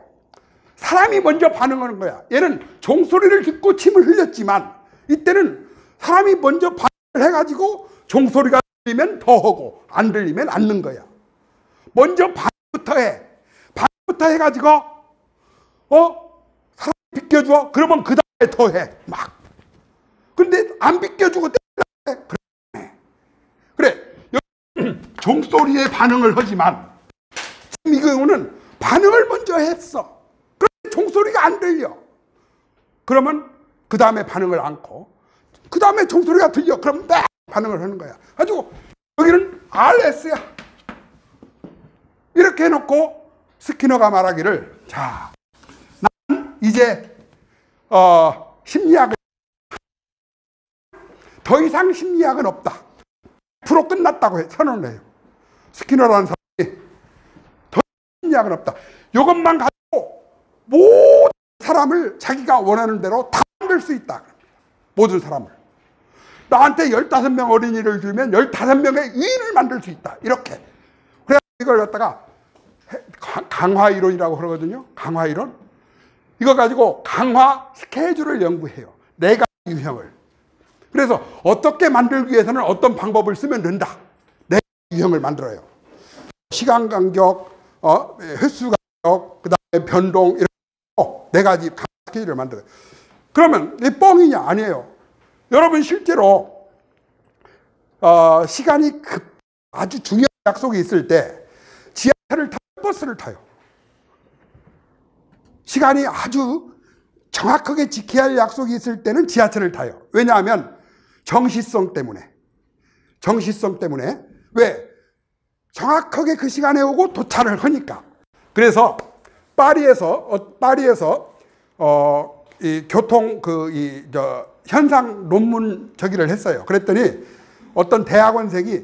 사람이 먼저 반응하는 거야. 얘는 종소리를 듣고 침을 흘렸지만 이때는 사람이 먼저 반응을 해가지고 종소리가 들리면 더 하고 안 들리면 않는 거야. 먼저 반응부터 해. 반응부터 해가지고 사람이 비껴줘. 그러면 그 다음에 더 해. 막. 근데 안 비껴주고 그래. 종소리에 반응을 하지만 지금 이 경우는 반응을 먼저 했어. 그런데 종소리가 안 들려. 그러면 그 다음에 반응을 않고 그 다음에 종소리가 들려. 그럼 딱 반응을 하는 거야. 가지고 여기는 RS야. 이렇게 해놓고 스키너가 말하기를, 자, 나는 이제 심리학을 더 이상 심리학은 없다. 100% 끝났다고 선언을 해요. 스키너라는 사람이 더 이상 심리학은 없다. 이것만 가지고 모든 사람을 자기가 원하는 대로 다 만들 수 있다. 모든 사람을. 나한테 15명 어린이를 주면 15명의 위인을 만들 수 있다. 이렇게. 그래서 이걸 갖다가 강화 이론이라고 그러거든요. 강화 이론. 이거 가지고 강화 스케줄을 연구해요. 4가지 유형을. 그래서 어떻게 만들기 위해서는 어떤 방법을 쓰면 된다. 4가지 유형을 만들어요. 시간 간격, 횟수 간격, 그 다음에 변동, 이런 4가지 강화 스케줄을 만들어요. 그러면 이게 뻥이냐? 아니에요. 여러분 실제로 시간이 아주 중요한 약속이 있을 때 지하철을 타요, 버스를 타요. 시간이 아주 정확하게 지켜야 할 약속이 있을 때는 지하철을 타요. 왜냐하면 정시성 때문에. 왜? 정확하게 그 시간에 오고 도착을 하니까. 그래서 파리에서 이 교통 현상 논문 저기를 했어요. 그랬더니 어떤 대학원생이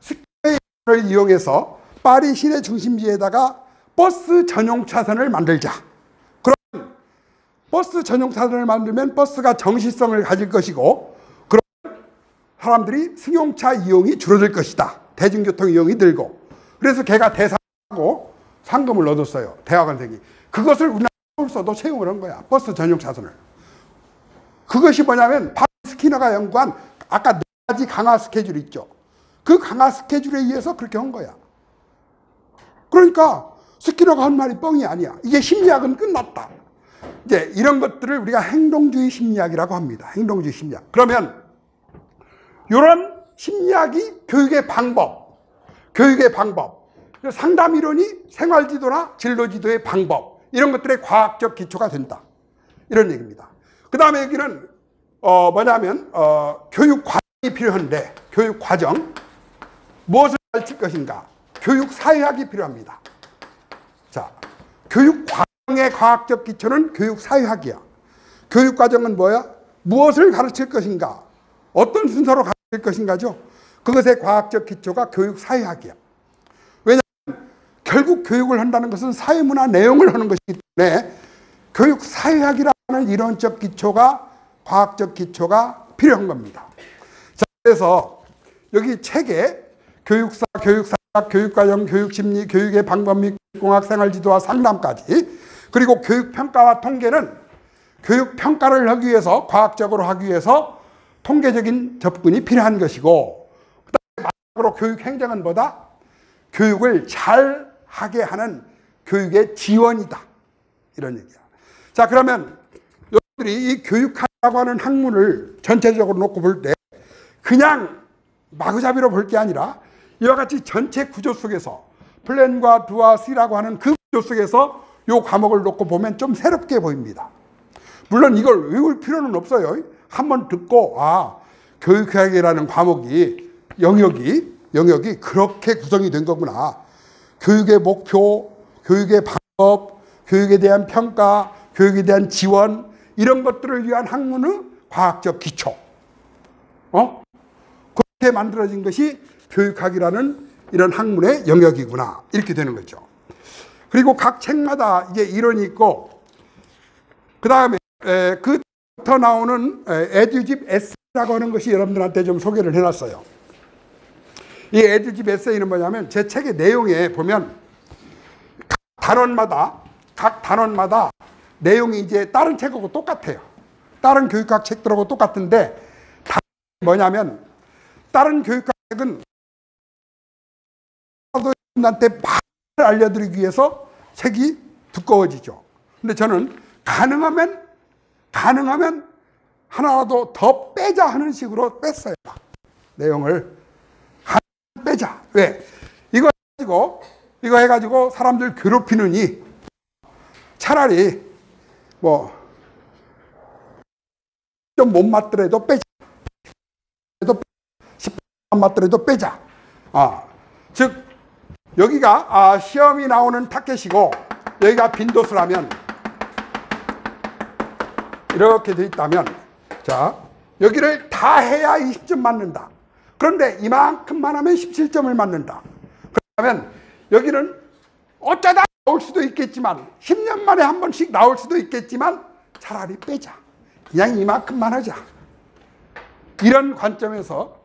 스카이를 이용해서 파리 시내 중심지에다가 버스 전용 차선을 만들자. 그럼 버스 전용 차선을 만들면 버스가 정시성을 가질 것이고, 그럼 사람들이 승용차 이용이 줄어들 것이다. 대중교통 이용이 늘고. 그래서 걔가 대상하고 상금을 얻었어요. 대학원생이. 그것을 우리나라 서울서도 채용을 한 거야. 버스 전용 차선을. 그것이 뭐냐면 파리 스키너가 연구한 아까 4가지 강화 스케줄 있죠. 그 강화 스케줄에 의해서 그렇게 한 거야. 그러니까 스키너가 한 말이 뻥이 아니야. 이게 심리학은 끝났다. 이제 이런 것들을 우리가 행동주의 심리학이라고 합니다. 행동주의 심리학. 그러면 이런 심리학이 교육의 방법, 상담 이론이 생활지도나 진로지도의 방법, 이런 것들의 과학적 기초가 된다. 이런 얘기입니다. 그 다음에 여기는 뭐냐면 교육 과정이 필요한데, 교육 과정, 무엇을 가르칠 것인가? 교육 사회학이 필요합니다. 자, 교육 과정의 과학적 기초는 교육 사회학이야. 교육 과정은 뭐야? 무엇을 가르칠 것인가? 어떤 순서로 가르칠 것인가죠? 그것의 과학적 기초가 교육 사회학이야. 왜냐하면 결국 교육을 한다는 것은 사회문화 내용을 하는 것이기 때문에 교육 사회학이라는 이론적 기초가, 과학적 기초가 필요한 겁니다. 자, 그래서 여기 책에 교육사, 교육사학, 교육과정, 교육심리, 교육의 방법 및 공학, 생활지도와 상담까지, 그리고 교육평가와 통계는 교육평가를 하기 위해서, 과학적으로 하기 위해서 통계적인 접근이 필요한 것이고, 그 다음에 마지막으로 교육행정은 뭐다? 교육을 잘 하게 하는 교육의 지원이다. 이런 얘기야. 자, 그러면 여러분들이 이 교육학이라고 하는 학문을 전체적으로 놓고 볼 때 그냥 마구잡이로 볼 게 아니라 이와 같이 전체 구조 속에서 플랜과 두와 C라고 하는 그 구조 속에서 이 과목을 놓고 보면 좀 새롭게 보입니다. 물론 이걸 외울 필요는 없어요. 한번 듣고 교육학이라는 과목이 영역이 그렇게 구성이 된 거구나. 교육의 목표, 교육의 방법, 교육에 대한 평가, 교육에 대한 지원, 이런 것들을 위한 학문의 과학적 기초. 그렇게 만들어진 것이 교육학이라는 이런 학문의 영역이구나. 이렇게 되는 거죠. 그리고 각 책마다 이제 이론이 있고, 그 다음에 그부터 나오는 에듀집 에세이라고 하는 것이 여러분들한테 좀 소개를 해놨어요. 이 에듀집 에세이는 뭐냐면 제 책의 내용에 보면 각 단원마다 내용이 이제 다른 책하고 똑같아요. 다른 교육학 책들하고 똑같은데, 뭐냐면 다른 교육학 책은 여러분한테 말을 알려드리기 위해서 책이 두꺼워지죠. 근데 저는 가능하면 하나라도 더 빼자 하는 식으로 뺐어요. 내용을 빼자. 왜? 이거 해가지고 사람들 괴롭히느니 차라리 좀 못 맞더라도 빼자. 10번 맞더라도 빼자. 즉 여기가 시험이 나오는 타켓이고 여기가 빈도수라면, 이렇게 돼 있다면, 자, 여기를 다 해야 20점 맞는다. 그런데 이만큼만 하면 17점을 맞는다. 그러면 여기는 어쩌다 나올 수도 있겠지만, 10년 만에 한 번씩 나올 수도 있겠지만 차라리 빼자. 그냥 이만큼만 하자. 이런 관점에서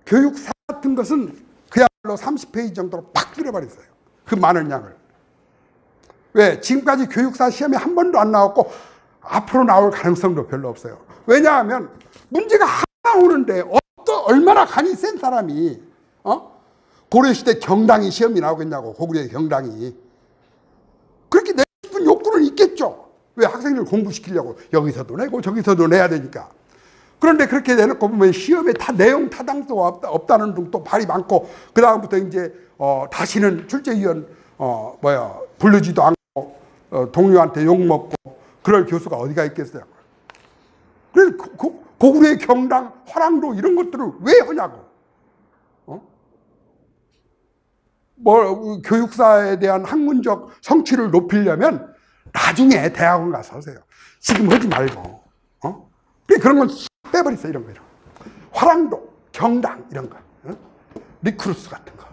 교육사 같은 것은 그야말로 30페이지 정도로 팍 줄여버렸어요. 그 많은 양을. 왜? 지금까지 교육사 시험에 한 번도 안 나왔고 앞으로 나올 가능성도 별로 없어요. 왜냐하면 문제가 하나 오는데 얼마나 간이 센 사람이 고려시대 경당이 시험이 나오겠냐고. 고구려의 경당이. 그렇게 내고 싶은 욕구는 있겠죠. 왜? 학생들 공부시키려고 여기서도 내고 저기서도 내야 되니까. 그런데 그렇게 내놓고 보면 시험에 다 내용 타당도가 없다는 등도 발이 많고, 그 다음부터 이제 다시는 출제위원 부르지도 않고 동료한테 욕 먹고 그럴 교수가 어디가 있겠어요. 그래서 고구려의 경당, 화랑도 이런 것들을 왜 하냐고. 교육사에 대한 학문적 성취를 높이려면 나중에 대학원 가서 하세요. 지금 하지 말고. 그런 건 빼버렸어요. 이런 거. 화랑도, 경당 이런 거. 리크루스 같은 거.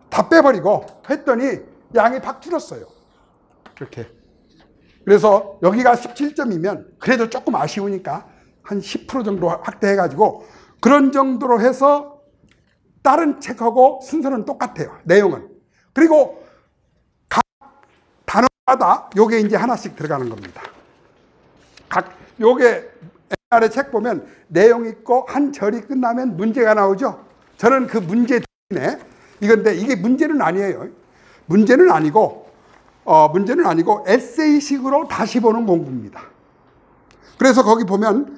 다 빼버리고 했더니 양이 팍 줄었어요. 이렇게. 그래서 여기가 17점이면 그래도 조금 아쉬우니까 한 10% 정도 확대해가지고 그런 정도로 해서 다른 책하고 순서는 똑같아요. 내용은. 그리고 각 단어마다 요게 이제 하나씩 들어가는 겁니다. 요게 옛날에 책 보면 내용 있고 한 절이 끝나면 문제가 나오죠. 저는 그 문제 대신에 이건데 이게 문제는 아니에요. 문제는 아니고 에세이식으로 다시 보는 공부입니다. 그래서 거기 보면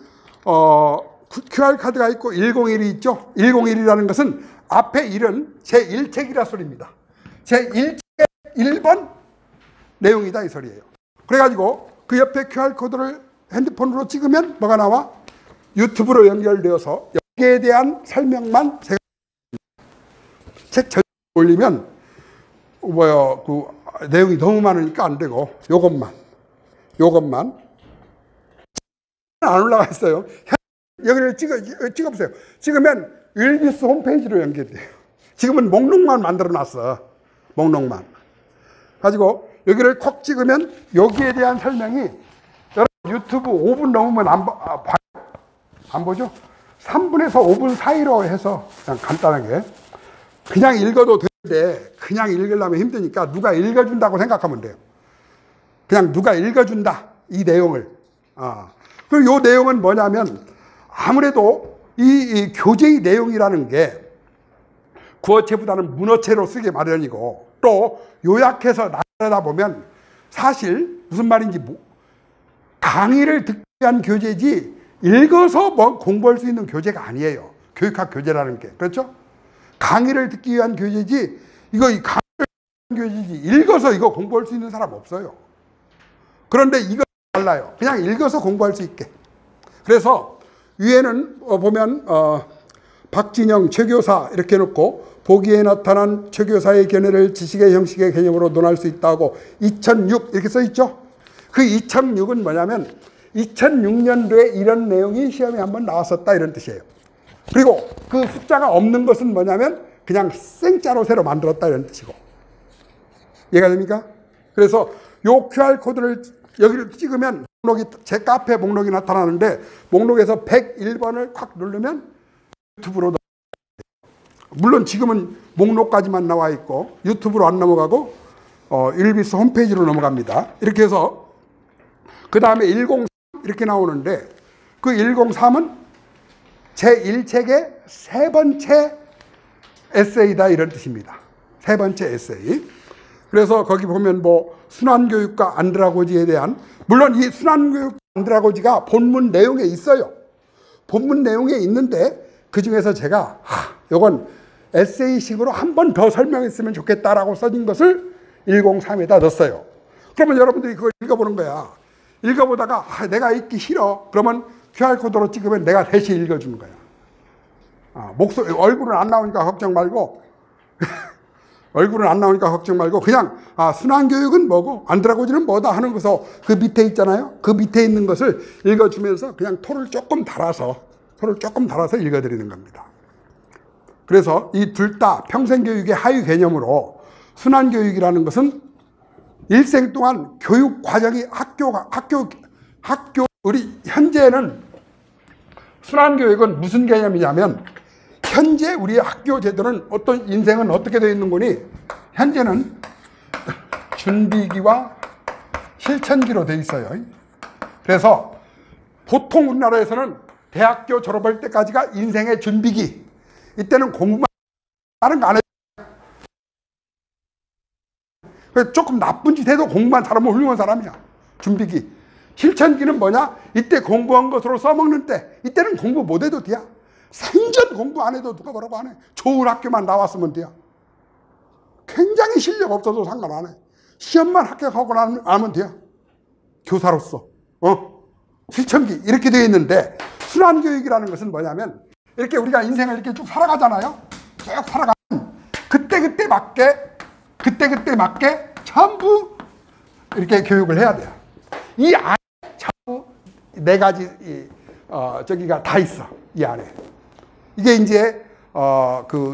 QR카드가 있고 101이 있죠. 101이라는 것은 앞에 1은 제1책이라 소리입니다. 제1책 1번 내용이다 이 소리예요. 그래가지고 그 옆에 QR코드를 핸드폰으로 찍으면 뭐가 나와? 유튜브로 연결되어서 여기에 대한 설명만 제가 책 전체 올리면 내용이 너무 많으니까 안 되고 요것만 안 올라가 있어요. 여기를 찍어보세요. 찍으면 율비스 홈페이지로 연결돼요. 지금은 목록만 만들어 놨어. 목록만 가지고 여기를 콕 찍으면 여기에 대한 설명이 유튜브 5분 넘으면 안 보죠? 3분에서 5분 사이로 해서 그냥 간단하게 그냥 읽어도 되는데 그냥 읽으려면 힘드니까 누가 읽어준다고 생각하면 돼요. 그냥 누가 읽어준다 이 내용을. 그리고 이 내용은 뭐냐면 아무래도 이 교재의 내용이라는 게 구어체보다는 문어체로 쓰기 마련이고 또 요약해서 나열하다 보면 사실 무슨 말인지 강의를 듣기 위한 교재지 읽어서 공부할 수 있는 교재가 아니에요. 교육학 교재라는 게. 그렇죠? 강의를 듣기 위한 교재지 강의를 듣기 위한 교재지 읽어서 이거 공부할 수 있는 사람 없어요. 그런데 이거 달라요. 그냥 읽어서 공부할 수 있게. 그래서 위에는 보면 박진영 최교사 이렇게 해놓고 보기에 나타난 최교사의 견해를 지식의 형식의 개념으로 논할 수 있다고 2006 이렇게 써있죠. 그 2006은 뭐냐면 2006년도에 이런 내용이 시험에 한번 나왔었다 이런 뜻이에요. 그리고 그 숫자가 없는 것은 뭐냐면 그냥 생짜로 새로 만들었다 이런 뜻이고. 이해가 됩니까? 그래서 요 QR코드를 여기를 찍으면 제 카페 목록이 나타나는데 목록에서 101번을 콱 누르면 유튜브로 물론 지금은 목록까지만 나와 있고 유튜브로 안 넘어가고 율비스 홈페이지로 넘어갑니다. 이렇게 해서 그 다음에 103 이렇게 나오는데 그 103은 제1책의 세 번째 에세이다 이런 뜻입니다. 세 번째 에세이. 그래서 거기 보면 순환교육과 안드라고지에 대한 물론 이 순환교육 안드라고지가 본문 내용에 있어요. 본문 내용에 있는데 그 중에서 제가 이건 에세이식으로 한 번 더 설명했으면 좋겠다라고 써진 것을 103에다 넣었어요. 그러면 여러분들이 그걸 읽어보는 거야. 읽어보다가 내가 읽기 싫어. 그러면 QR코드로 찍으면 내가 대신 읽어주는 거야. 얼굴은 안 나오니까 걱정 말고 얼굴은 안 나오니까 걱정 말고 그냥 순환교육은 뭐고 안드라고지는 뭐다 하는 것서 그 밑에 있잖아요. 그 밑에 있는 것을 읽어주면서 그냥 토를 조금 달아서 읽어드리는 겁니다. 그래서 이 둘 다 평생교육의 하위 개념으로 순환교육이라는 것은 일생 동안 교육 과정이 우리 현재는 순환교육은 무슨 개념이냐면 현재 우리 학교 제도는 어떤 인생은 어떻게 되어 있는 거니? 현재는 준비기와 실천기로 되어 있어요. 그래서 보통 우리나라에서는 대학교 졸업할 때까지가 인생의 준비기. 이때는 공부만 다른 거 안 해요. 조금 나쁜 짓 해도 공부만 잘하면 훌륭한 사람이야. 준비기. 실천기는 뭐냐? 이때 공부한 것으로 써먹는 때. 이때는 공부 못 해도 돼요. 생전 공부 안 해도 누가 뭐라고 안 해. 좋은 학교만 나왔으면 돼요. 굉장히 실력 없어도 상관 안 해. 시험만 합격하고 나면 돼요. 교사로서. 실천기 이렇게 되어 있는데, 순환교육이라는 것은 뭐냐면 이렇게 우리가 인생을 이렇게 쭉 살아가잖아요. 쭉 살아가면 그때그때 맞게 전부 이렇게 교육을 해야 돼요. 이 안에 전부 네 가지 저기가 다 있어. 이 안에. 이게 이제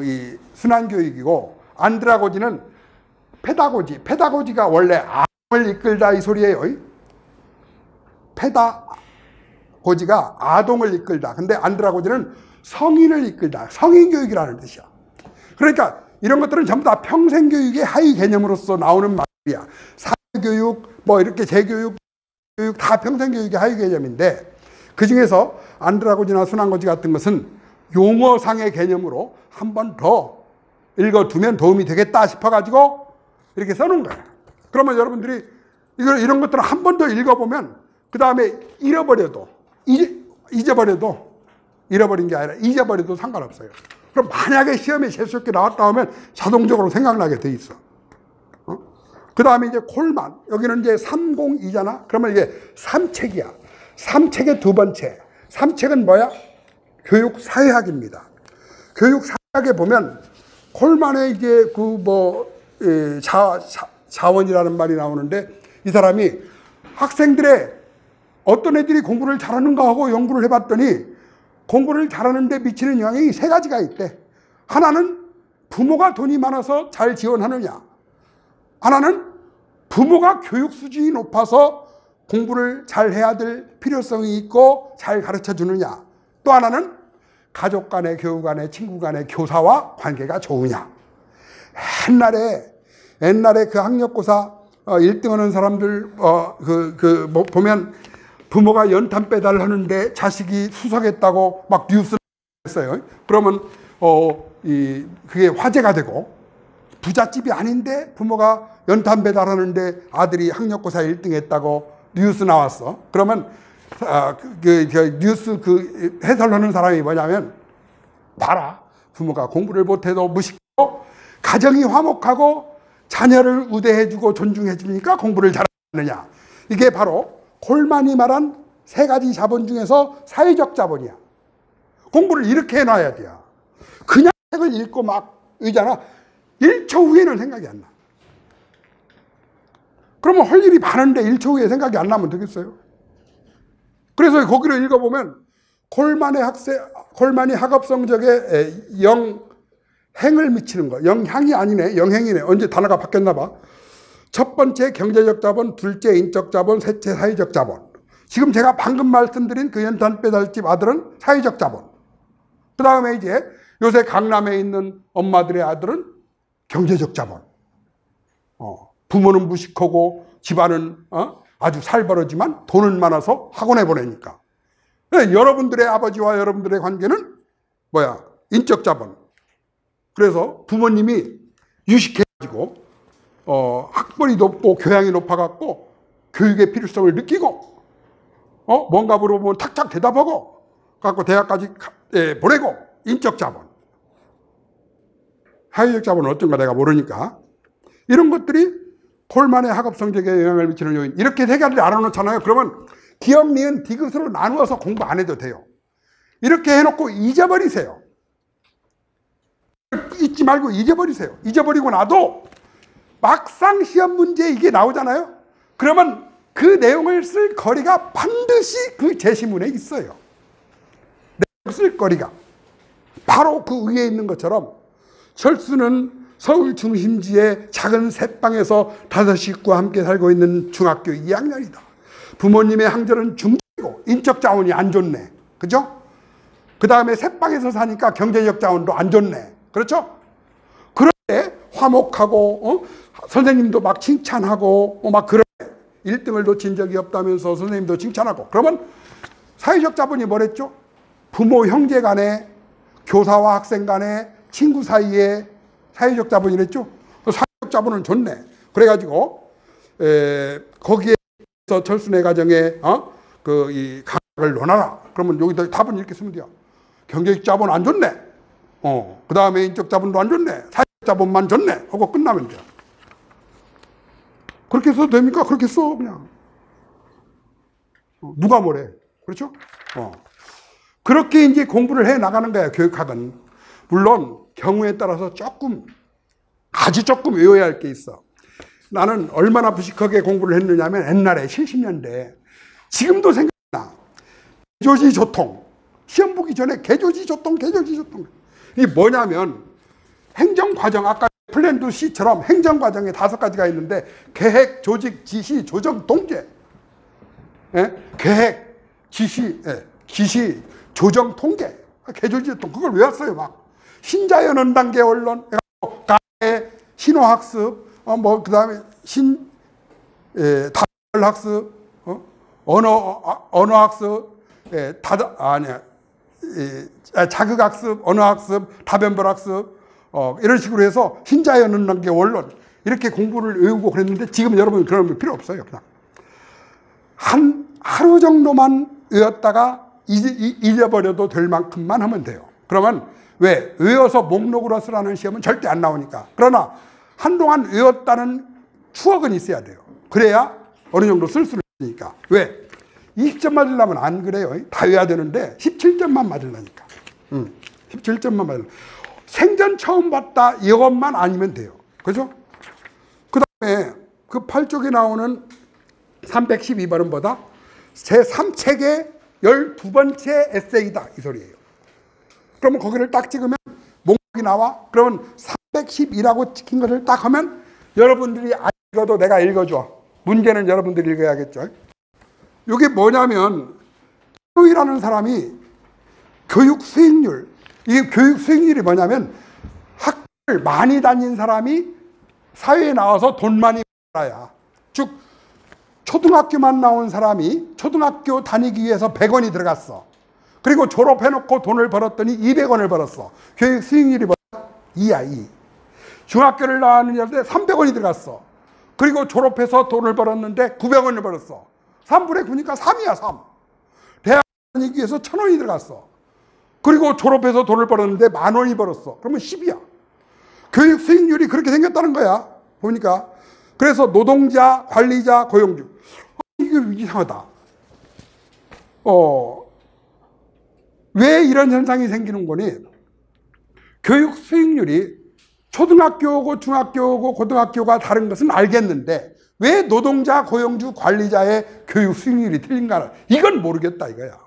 이 순환교육이고, 안드라고지는 페다고지가 원래 아동을 이끌다 이 소리예요. 페다고지가 아동을 이끌다. 근데 안드라고지는 성인을 이끌다. 성인교육이라는 뜻이야. 그러니까 이런 것들은 전부 다 평생교육의 하위 개념으로서 나오는 말이야. 사회교육, 뭐 이렇게 재교육, 교육 다 평생교육의 하위 개념인데, 그 중에서 안드라고지나 순환고지 같은 것은 용어상의 개념으로 한 번 더 읽어두면 도움이 되겠다 싶어가지고 이렇게 써놓은 거야. 그러면 여러분들이 이런 것들을 한 번 더 읽어보면 그 다음에 잃어버린 게 아니라 잊어버려도 상관없어요. 그럼 만약에 시험에 재수없게 나왔다 하면 자동적으로 생각나게 돼 있어. 그 다음에 이제 콜만, 여기는 이제 302잖아. 그러면 이게 3책이야. 3책의 두 번째. 3책은 뭐야? 교육사회학입니다. 교육사회학에 보면 콜만의 이제 자원이라는 말이 나오는데, 이 사람이 학생들의 어떤 애들이 공부를 잘하는가 하고 연구를 해봤더니 공부를 잘하는데 미치는 영향이 세 가지가 있대. 하나는 부모가 돈이 많아서 잘 지원하느냐, 하나는 부모가 교육 수준이 높아서 공부를 잘 해야 될 필요성이 있고 잘 가르쳐 주느냐, 또 하나는 가족 간의, 교육 간의, 친구 간의 교사와 관계가 좋으냐. 옛날에 그 학력고사 1등 하는 사람들 보면 부모가 연탄 배달을 하는데 자식이 수석했다고 막 뉴스 했어요. 그러면 그게 화제가 되고, 부잣집이 아닌데 부모가 연탄 배달하는데 아들이 학력고사 1등 했다고 뉴스 나왔어. 그러면 뉴스 해설하는 사람이 뭐냐면, 봐라, 부모가 공부를 못해도 무식하고 가정이 화목하고 자녀를 우대해주고 존중해주니까 공부를 잘하느냐. 이게 바로 콜만이 말한 세 가지 자본 중에서 사회적 자본이야. 공부를 이렇게 해놔야 돼요. 그냥 책을 읽고 막 의잖아. 1초 후에는 생각이 안 나. 그러면 할 일이 많은데 1초 후에 생각이 안 나면 되겠어요? 그래서 거기를 읽어보면 콜만이 학업 성적에 영행을 미치는 거. 영향이 아니네. 영행이네. 언제 단어가 바뀌었나 봐. 첫 번째 경제적 자본, 둘째 인적 자본, 셋째 사회적 자본. 지금 제가 방금 말씀드린 그 연탄 배달집 아들은 사회적 자본. 그 다음에 이제 요새 강남에 있는 엄마들의 아들은 경제적 자본. 부모는 무식하고 집안은 아주 살벌하지만 돈은 많아서 학원에 보내니까. 여러분들의 아버지와 여러분들의 관계는 뭐야? 인적 자본. 그래서 부모님이 유식해가지고 학벌이 높고 교양이 높아갖고 교육의 필요성을 느끼고 뭔가 물어보면 탁탁 대답하고 갖고 대학까지 보내고, 인적 자본. 사회적 자본은 어떤가 내가 모르니까. 이런 것들이 콜만의 학업 성적에 영향을 미치는 요인. 이렇게 세 가지를 알아놓잖아요. 그러면 기억, 니은, 디귿으로 나누어서 공부 안 해도 돼요. 이렇게 해놓고 잊어버리세요. 잊지 말고 잊어버리세요. 잊어버리고 나도 막상 시험 문제에 이게 나오잖아요. 그러면 그 내용을 쓸 거리가 반드시 그 제시문에 있어요. 쓸 거리가. 바로 그 위에 있는 것처럼 철수는 서울 중심지의 작은 새방에서 5 식구와 함께 살고 있는 중학교 2학년이다. 부모님의 항전은 중적이고 인적 자원이 안 좋네. 그죠? 그 다음에 새방에서 사니까 경제적 자원도 안 좋네. 그렇죠? 그런데 화목하고 선생님도 막 칭찬하고 막 그래. 1등을 놓친 적이 없다면서 선생님도 칭찬하고. 그러면 사회적 자본이 뭐랬죠? 부모 형제 간에, 교사와 학생 간에, 친구 사이에 사회적 자본이랬죠? 사회적 자본은 좋네. 그래가지고 거기에 철순의 가정에 이 강학을 논하라. 그러면 여기다 답은 이렇게 쓰면 돼요. 경제적 자본 안 좋네. 그 다음에 인적 자본도 안 좋네. 사회적 자본만 좋네. 하고 끝나면 돼요. 그렇게 써도 됩니까? 그렇게 써 그냥. 누가 뭐래. 그렇죠? 그렇게 이제 공부를 해 나가는 거야, 교육학은. 물론 경우에 따라서 아주 조금 외워야 할 게 있어. 나는 얼마나 부식하게 공부를 했느냐면 옛날에 70년대 지금도 생각나. 개조지조통. 시험 보기 전에 개조지조통. 이게 뭐냐면 행정과정, 아까 플랜2 C처럼 행정과정에 5가지가 있는데 계획, 조직, 지시, 조정, 통제. 계획, 지시, 조정, 통제. 개조지조통. 그걸 외웠어요, 막. 신자연원 단계 언론, 가해, 신호학습, 그 다음에 다별학습, 언어학습, 자극학습, 언어학습, 다변별학습, 이런 식으로 해서 신자연원 단계 언론, 이렇게 공부를 외우고 그랬는데 지금 여러분 그런 거 필요 없어요. 그냥. 하루 정도만 외웠다가 잊어버려도 될 만큼만 하면 돼요. 그러면 왜? 외워서 목록으로 쓰라는 시험은 절대 안 나오니까. 그러나 한동안 외웠다는 추억은 있어야 돼요. 그래야 어느 정도 쓸 수는 있으니까. 왜? 20점 맞으려면 안 그래요. 다 외워야 되는데 17점만 맞으려니까. 17점만 맞으려면. 생전 처음 봤다 이것만 아니면 돼요. 그죠? 그 다음에 그 8쪽에 나오는 312번은 뭐다? 제3책의 12번째 에세이다. 이 소리예요. 그러면 거기를 딱 찍으면 목록이 나와. 그러면 312라고 찍힌 것을 딱 하면 여러분들이 안 읽어도 내가 읽어줘. 문제는 여러분들이 읽어야겠죠. 이게 뭐냐면 이라는 사람이 교육 수익률. 이게 교육 수익률이 뭐냐면 학교를 많이 다닌 사람이 사회에 나와서 돈 많이 벌어야. 즉 초등학교만 나온 사람이 초등학교 다니기 위해서 100원이 들어갔어. 그리고 졸업해놓고 돈을 벌었더니 200원을 벌었어. 교육 수익률이 뭐야? 2야, 2. 중학교를 나왔는데 300원이 들어갔어. 그리고 졸업해서 돈을 벌었는데 900원을 벌었어. 3분의 9니까 3이야, 3. 대학 다니기 위해서 1000원이 들어갔어. 그리고 졸업해서 돈을 벌었는데 10,000원이 벌었어. 그러면 10이야. 교육 수익률이 그렇게 생겼다는 거야. 보니까. 그래서 노동자, 관리자, 고용주. 이게 이상하다. 왜 이런 현상이 생기는 거니? 교육 수익률이 초등학교고 중학교고 고등학교가 다른 것은 알겠는데 왜 노동자, 고용주, 관리자의 교육 수익률이 틀린가? 이건 모르겠다 이거야.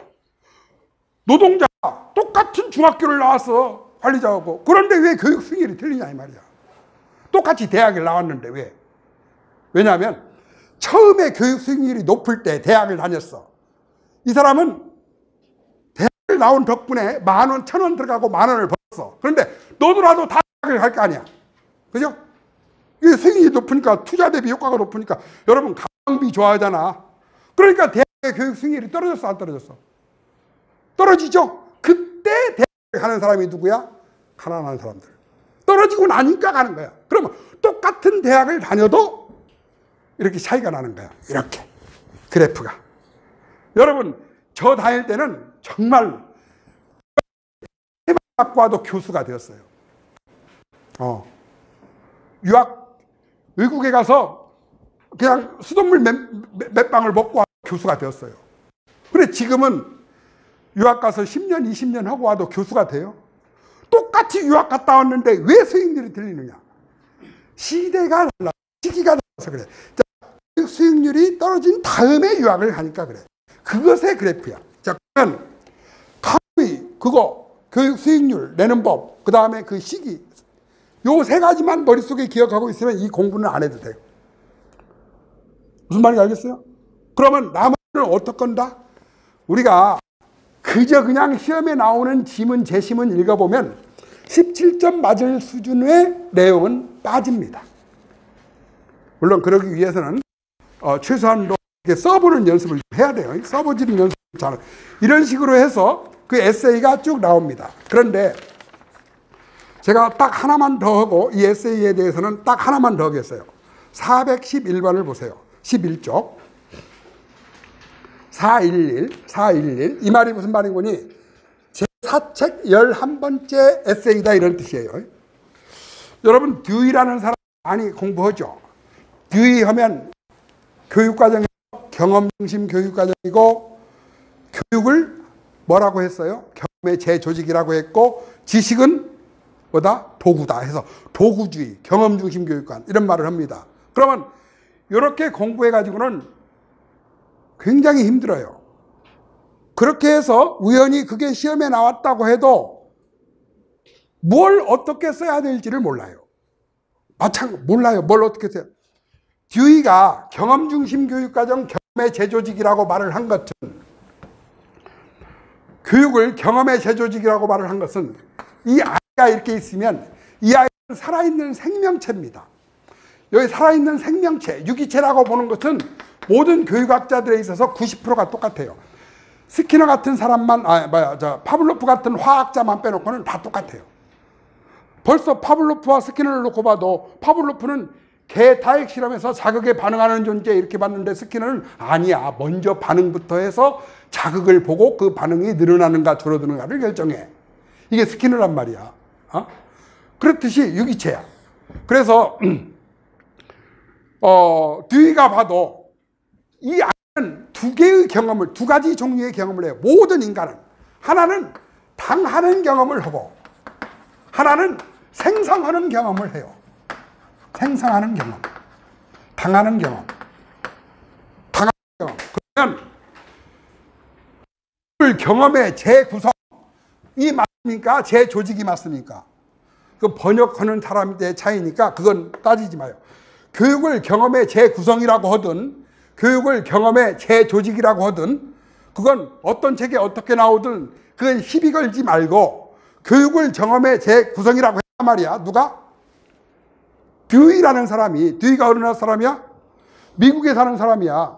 노동자가 똑같은 중학교를 나왔어. 관리자하고. 그런데 왜 교육 수익률이 틀리냐 이 말이야. 똑같이 대학을 나왔는데 왜? 왜냐하면 처음에 교육 수익률이 높을 때 대학을 다녔어. 이 사람은 대학을 나온 덕분에 10,000원, 1,000원 들어가고 10,000원을 벌었어. 그런데 너도라도 다 대학을 갈 거 아니야. 그죠? 이게 수익률이 높으니까 투자 대비 효과가 높으니까 여러분 가성비 좋아하잖아. 그러니까 대학의 교육 수익률이 떨어졌어 안 떨어졌어? 떨어지죠? 그때 대학을 가는 사람이 누구야? 가난한 사람들. 떨어지고 나니까 가는 거야. 그러면 똑같은 대학을 다녀도 이렇게 차이가 나는 거야. 이렇게 그래프가. 여러분 저 다닐 때는 정말 해방학과도 교수가 되었어요. 유학 외국에 가서 그냥 수돗물 몇 방울 먹고 교수가 되었어요. 그래 지금은 유학 가서 10년, 20년 하고 와도 교수가 돼요. 똑같이 유학 갔다 왔는데 왜 수익률이 틀리느냐? 시대가 달라, 시기가 달라서 그래. 자, 수익률이 떨어진 다음에 유학을 가니까 그래. 그것의 그래프야. 자, 그러면 그거 교육 수익률 내는 법, 그 다음에 그 시기, 요 세 가지만 머릿속에 기억하고 있으면 이 공부는 안 해도 돼요. 무슨 말인지 알겠어요? 그러면 나머지는 어떻게 건다? 우리가 그저 그냥 시험에 나오는 지문, 재심은 읽어보면 17점 맞을 수준의 내용은 빠집니다. 물론 그러기 위해서는 최소한도 이렇게 써보는 연습을 해야 돼요. 써보지는 연습을 잘. 이런 식으로 해서 그 에세이가 쭉 나옵니다. 그런데 제가 딱 하나만 더 하고 이 에세이에 대해서는 딱 하나만 더 하겠어요. 411번을 보세요. 11쪽. 411 이 말이 무슨 말인 거니? 제4책 11번째 에세이다 이런 뜻이에요. 여러분 듀이라는 사람 많이 공부하죠. 듀이 하면 교육과정이 경험 중심 교육과정이고 교육을 뭐라고 했어요? 경험의 재조직이라고 했고 지식은 뭐다? 도구다 해서 도구주의, 경험 중심 교육관 이런 말을 합니다. 그러면 이렇게 공부해 가지고는 굉장히 힘들어요. 그렇게 해서 우연히 그게 시험에 나왔다고 해도 뭘 어떻게 써야 될지를 몰라요. 몰라요. 뭘 어떻게 써야. 듀이가 경험 중심 교육과정 경험의 재조직이라고 말을 한 것은 교육을 경험의 재조직이라고 말을 한 것은 이 아이가 이렇게 있으면 이 아이는 살아있는 생명체입니다. 여기 살아있는 생명체, 유기체라고 보는 것은 모든 교육학자들에 있어서 90%가 똑같아요. 스키너 같은 사람만, 파블로프 같은 화학자만 빼놓고는 다 똑같아요. 벌써 파블로프와 스키너를 놓고 봐도 파블로프는 개 다액 실험에서 자극에 반응하는 존재 이렇게 봤는데 스키너는 아니야. 먼저 반응부터 해서 자극을 보고 그 반응이 늘어나는가 줄어드는가를 결정해. 이게 스키너란 말이야. 그렇듯이 유기체야. 그래서 듀이가 봐도 이 아이는 두 가지 종류의 경험을 해요. 모든 인간은. 하나는 당하는 경험을 하고 하나는 생성하는 경험을 해요. 생성하는 경험, 당하는 경험, 당하는 경험. 그러면 경험의 재구성이 맞습니까? 재조직이 맞습니까? 그 번역하는 사람의 차이니까 그건 따지지 마요. 교육을 경험의 재구성이라고 하든 교육을 경험의 재조직이라고 하든 그건 어떤 책에 어떻게 나오든 그건 시비 걸지 말고 교육을 경험의 재구성이라고 했단 말이야. 누가? 듀이라는 사람이, 듀이가 어느 나라 사람이야? 미국에 사는 사람이야.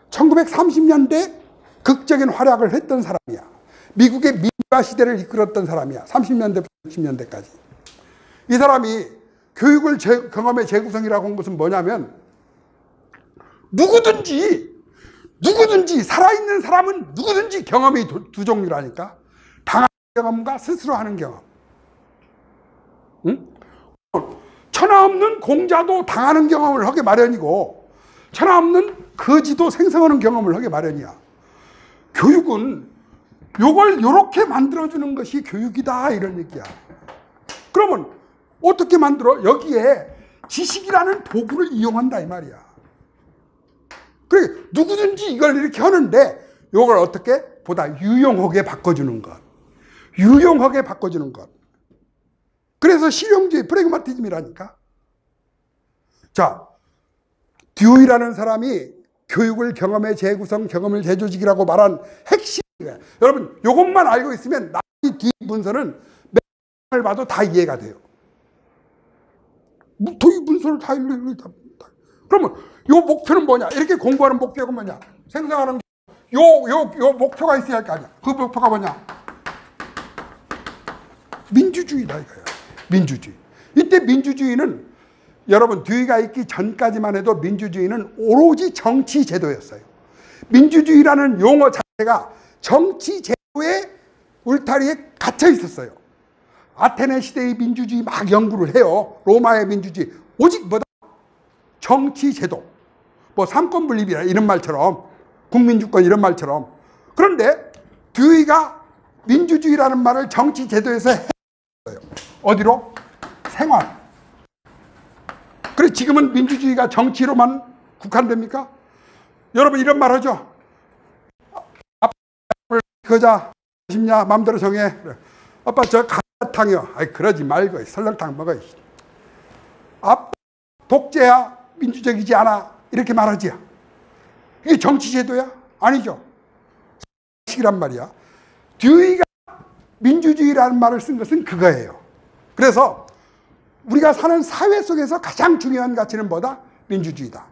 1930년대 극적인 활약을 했던 사람이야. 미국의 민주화 시대를 이끌었던 사람이야. 30년대부터 60년대까지. 이 사람이 교육을 경험의 재구성이라고 한 것은 뭐냐면 누구든지 살아있는 사람은 누구든지 경험이 두 종류라니까. 당하는 경험과 스스로 하는 경험. 응? 천하 없는 공자도 당하는 경험을 하게 마련이고 천하 없는 거지도 생성하는 경험을 하게 마련이야. 교육은 요걸 요렇게 만들어주는 것이 교육이다 이런 얘기야. 그러면 어떻게 만들어? 여기에 지식이라는 도구를 이용한다 이 말이야. 그래 누구든지 이걸 이렇게 하는데 요걸 어떻게? 보다 유용하게 바꿔주는 것. 유용하게 바꿔주는 것. 그래서 실용주의 프래그마티즘이라니까. 자, 듀이라는 사람이 교육을 경험의 재구성, 경험을 재조직이라고 말한 핵심이에요. 여러분, 이것만 알고 있으면 나머지 뒤 문서는 몇 봐도 다 이해가 돼요. 이 문서를 다 읽다. 그러면 요 목표는 뭐냐? 이렇게 공부하는 목표가 뭐냐? 생성하는 요 목표가 있어야 할 거 아니야. 그 목표가 뭐냐? 민주주의다 이거야. 민주주의. 이때 민주주의는 여러분 듀이가 있기 전까지만 해도 민주주의는 오로지 정치 제도였어요. 민주주의라는 용어 자체가 정치 제도의 울타리에 갇혀 있었어요. 아테네 시대의 민주주의 막 연구를 해요. 로마의 민주주의. 오직 뭐다? 정치 제도. 뭐 삼권 분립이라 이런 말처럼 국민주권 이런 말처럼. 그런데 듀이가 민주주의라는 말을 정치 제도에서 했어요. 어디로? 생활. 그래 지금은 민주주의가 정치로만 국한됩니까? 여러분 이런 말 하죠. 아빠를 거자 싶냐 마음대로 정해. 아빠 저 감자탕이요. 아이 그러지 말고 설렁탕 먹어. 아빠 독재야 민주적이지 않아 이렇게 말하지. 이게 정치 제도야? 아니죠. 식이란 말이야. 듀이가 민주주의라는 말을 쓴 것은 그거예요. 그래서 우리가 사는 사회 속에서 가장 중요한 가치는 뭐다? 민주주의다.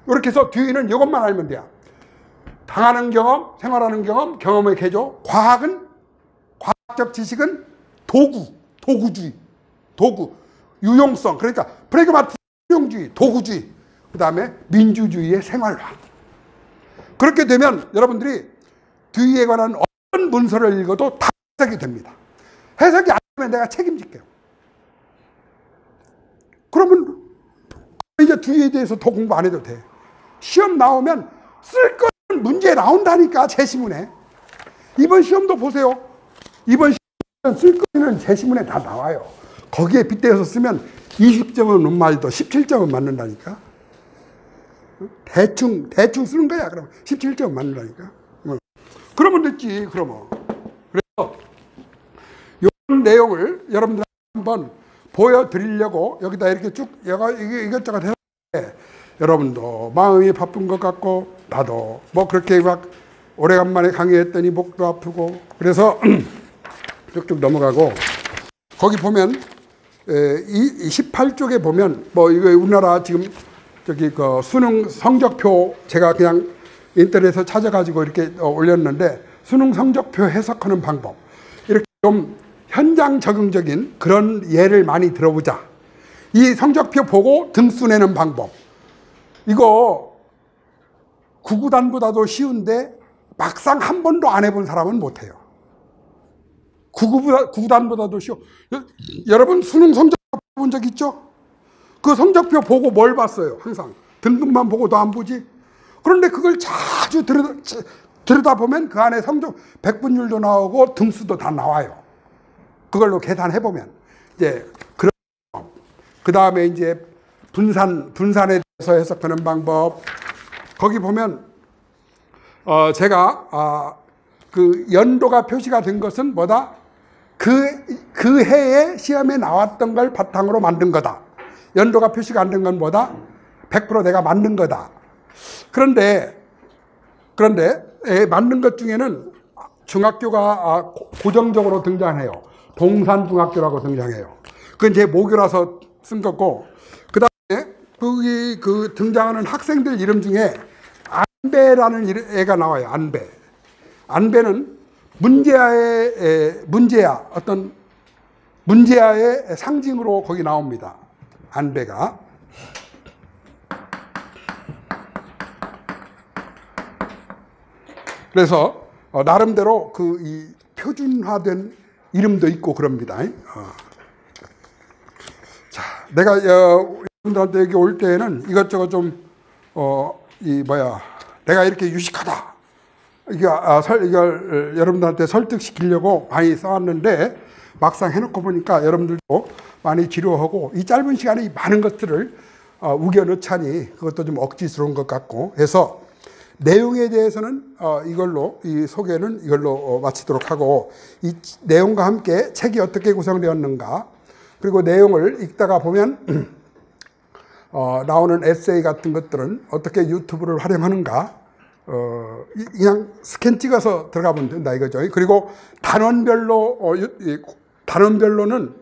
이렇게 해서 듀이는 이것만 알면 돼요. 당하는 경험, 생활하는 경험, 경험의 개조, 과학적 지식은 도구주의, 도구, 유용성, 그러니까 프래그마티즘, 실용주의, 도구주의, 그 다음에 민주주의의 생활화. 그렇게 되면 여러분들이 뒤에 관한 어떤 문서를 읽어도 다 해석이 됩니다. 해석이 안 되면 내가 책임질게요. 그러면 이제 뒤에 대해서 더 공부 안 해도 돼. 시험 나오면 쓸 거는 문제 나온다니까, 제시문에. 이번 시험도 보세요. 이번 시험 쓸 거는 제시문에 다 나와요. 거기에 빗대어서 쓰면 20점은 못 맞아도 17점은 맞는다니까. 대충 쓰는 거야. 그러면 17점 맞는다니까. 그러면 됐지. 그러면. 그래서 이런 내용을 여러분들 한번 보여드리려고 여기다 이렇게 쭉 이것저것 해서 여러분도 마음이 바쁜 것 같고 나도 뭐 그렇게 막 오래간만에 강의했더니 목도 아프고 그래서 쭉쭉 넘어가고 거기 보면 이 18쪽에 보면 뭐 이거 우리나라 지금 저기 그 수능 성적표 제가 그냥 인터넷에서 찾아가지고 이렇게 올렸는데 수능 성적표 해석하는 방법 이렇게 좀 현장 적용적인 그런 예를 많이 들어보자. 이 성적표 보고 등수 내는 방법 이거 구구단보다도 쉬운데 막상 한 번도 안 해본 사람은 못해요. 구구단보다도 쉬워. 여러분 수능 성적표 본 적 있죠? 그 성적표 보고 뭘 봤어요? 항상 등급만 보고도 안 보지. 그런데 그걸 자주 들여다보면 그 안에 성적 백분율도 나오고 등수도 다 나와요. 그걸로 계산해보면 이제 그런 그 다음에 이제 분산에 대해서 해석하는 방법 거기 보면 제가 그 연도가 표시가 된 것은 뭐다? 그 해에 시험에 나왔던 걸 바탕으로 만든 거다. 연도가 표시가 안 된 건 뭐다? 100% 내가 만든 거다. 그런데 만든 것 중에는 중학교가 고정적으로 등장해요. 동산중학교라고 등장해요. 그건 제 모교라서 쓴 거고, 그 다음에 거기 그 등장하는 학생들 이름 중에 안배라는 애가 나와요. 안배. 안배는 문제야의 상징으로 거기 나옵니다. 안배가. 그래서 나름대로 그 이 표준화된 이름도 있고 그럽니다. 자, 내가 여러분들한테 여기 올 때에는 이것저것 좀 내가 이렇게 유식하다. 이걸 여러분들한테 설득시키려고 많이 써왔는데 막상 해놓고 보니까 여러분들도 많이 지루하고 이 짧은 시간에 많은 것들을 우겨 넣자니 그것도 좀 억지스러운 것 같고 해서 내용에 대해서는 이 소개는 이걸로 마치도록 하고 이 내용과 함께 책이 어떻게 구성되었는가 그리고 내용을 읽다가 보면 나오는 에세이 같은 것들은 어떻게 유튜브를 활용하는가 그냥 스캔 찍어서 들어가 보면 된다 이거죠. 그리고 단원별로는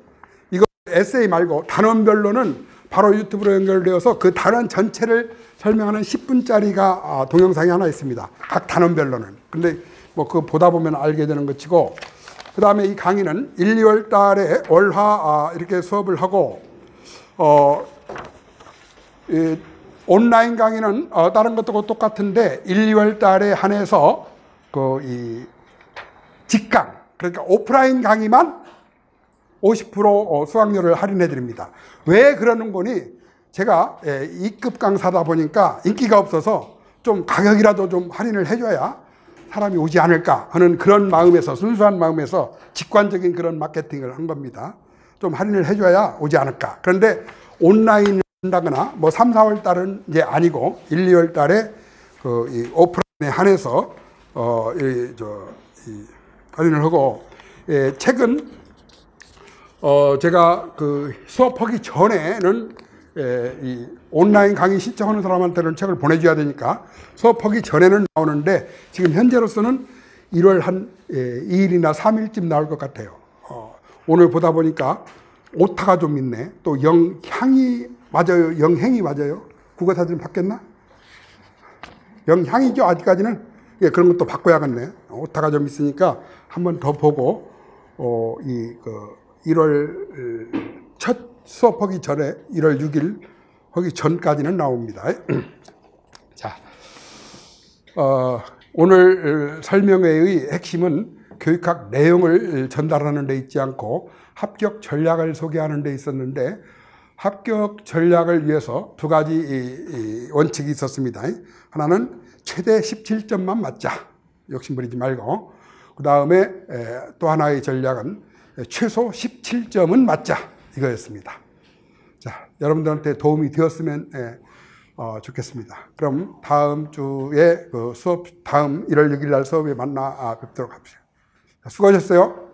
이거 에세이 말고 단원별로는 바로 유튜브로 연결되어서 그 단원 전체를 설명하는 10분짜리가 동영상이 하나 있습니다. 각 단원별로는. 근데 뭐 그거 보다 보면 알게 되는 것이고 그 다음에 이 강의는 1, 2월 달에 월화 이렇게 수업을 하고 온라인 강의는 다른 것도 똑같은데 1, 2월 달에 한해서 이 직강 그러니까 오프라인 강의만 50% 수강료를 할인해 드립니다. 왜 그러는 거니? 제가 2급 강사다 보니까 인기가 없어서 좀 가격이라도 좀 할인을 해줘야 사람이 오지 않을까 하는 그런 마음에서 순수한 마음에서 직관적인 그런 마케팅을 한 겁니다. 좀 할인을 해줘야 오지 않을까. 그런데 온라인을 한다거나 뭐 3, 4월 달은 이제 아니고 1, 2월 달에 이 오프라인에 한해서 할인을 하고 책은 제가 그 수업하기 전에는 이 온라인 강의 신청하는 사람한테는 책을 보내줘야 되니까 수업하기 전에는 나오는데 지금 현재로서는 1월 한 2일이나 3일쯤 나올 것 같아요. 오늘 보다 보니까 오타가 좀 있네. 또 영향이 맞아요? 영행이 맞아요? 국어사전 바뀌었나? 영향이죠. 아직까지는. 그런 것도 바꿔야겠네. 오타가 좀 있으니까 한 번 더 보고 1월 첫 수업하기 전에 1월 6일 하기 전까지는 나옵니다. 자, 오늘 설명회의 핵심은 교육학 내용을 전달하는 데 있지 않고 합격 전략을 소개하는 데 있었는데, 합격 전략을 위해서 두 가지 원칙이 있었습니다. 하나는 최대 17점만 맞자, 욕심부리지 말고. 그 다음에 또 하나의 전략은 최소 17점은 맞자, 이거였습니다. 자, 여러분들한테 도움이 되었으면 좋겠습니다. 그럼 다음 주에 그 수업, 다음 1월 6일 날 수업에 만나 뵙도록 합시다. 수고하셨어요.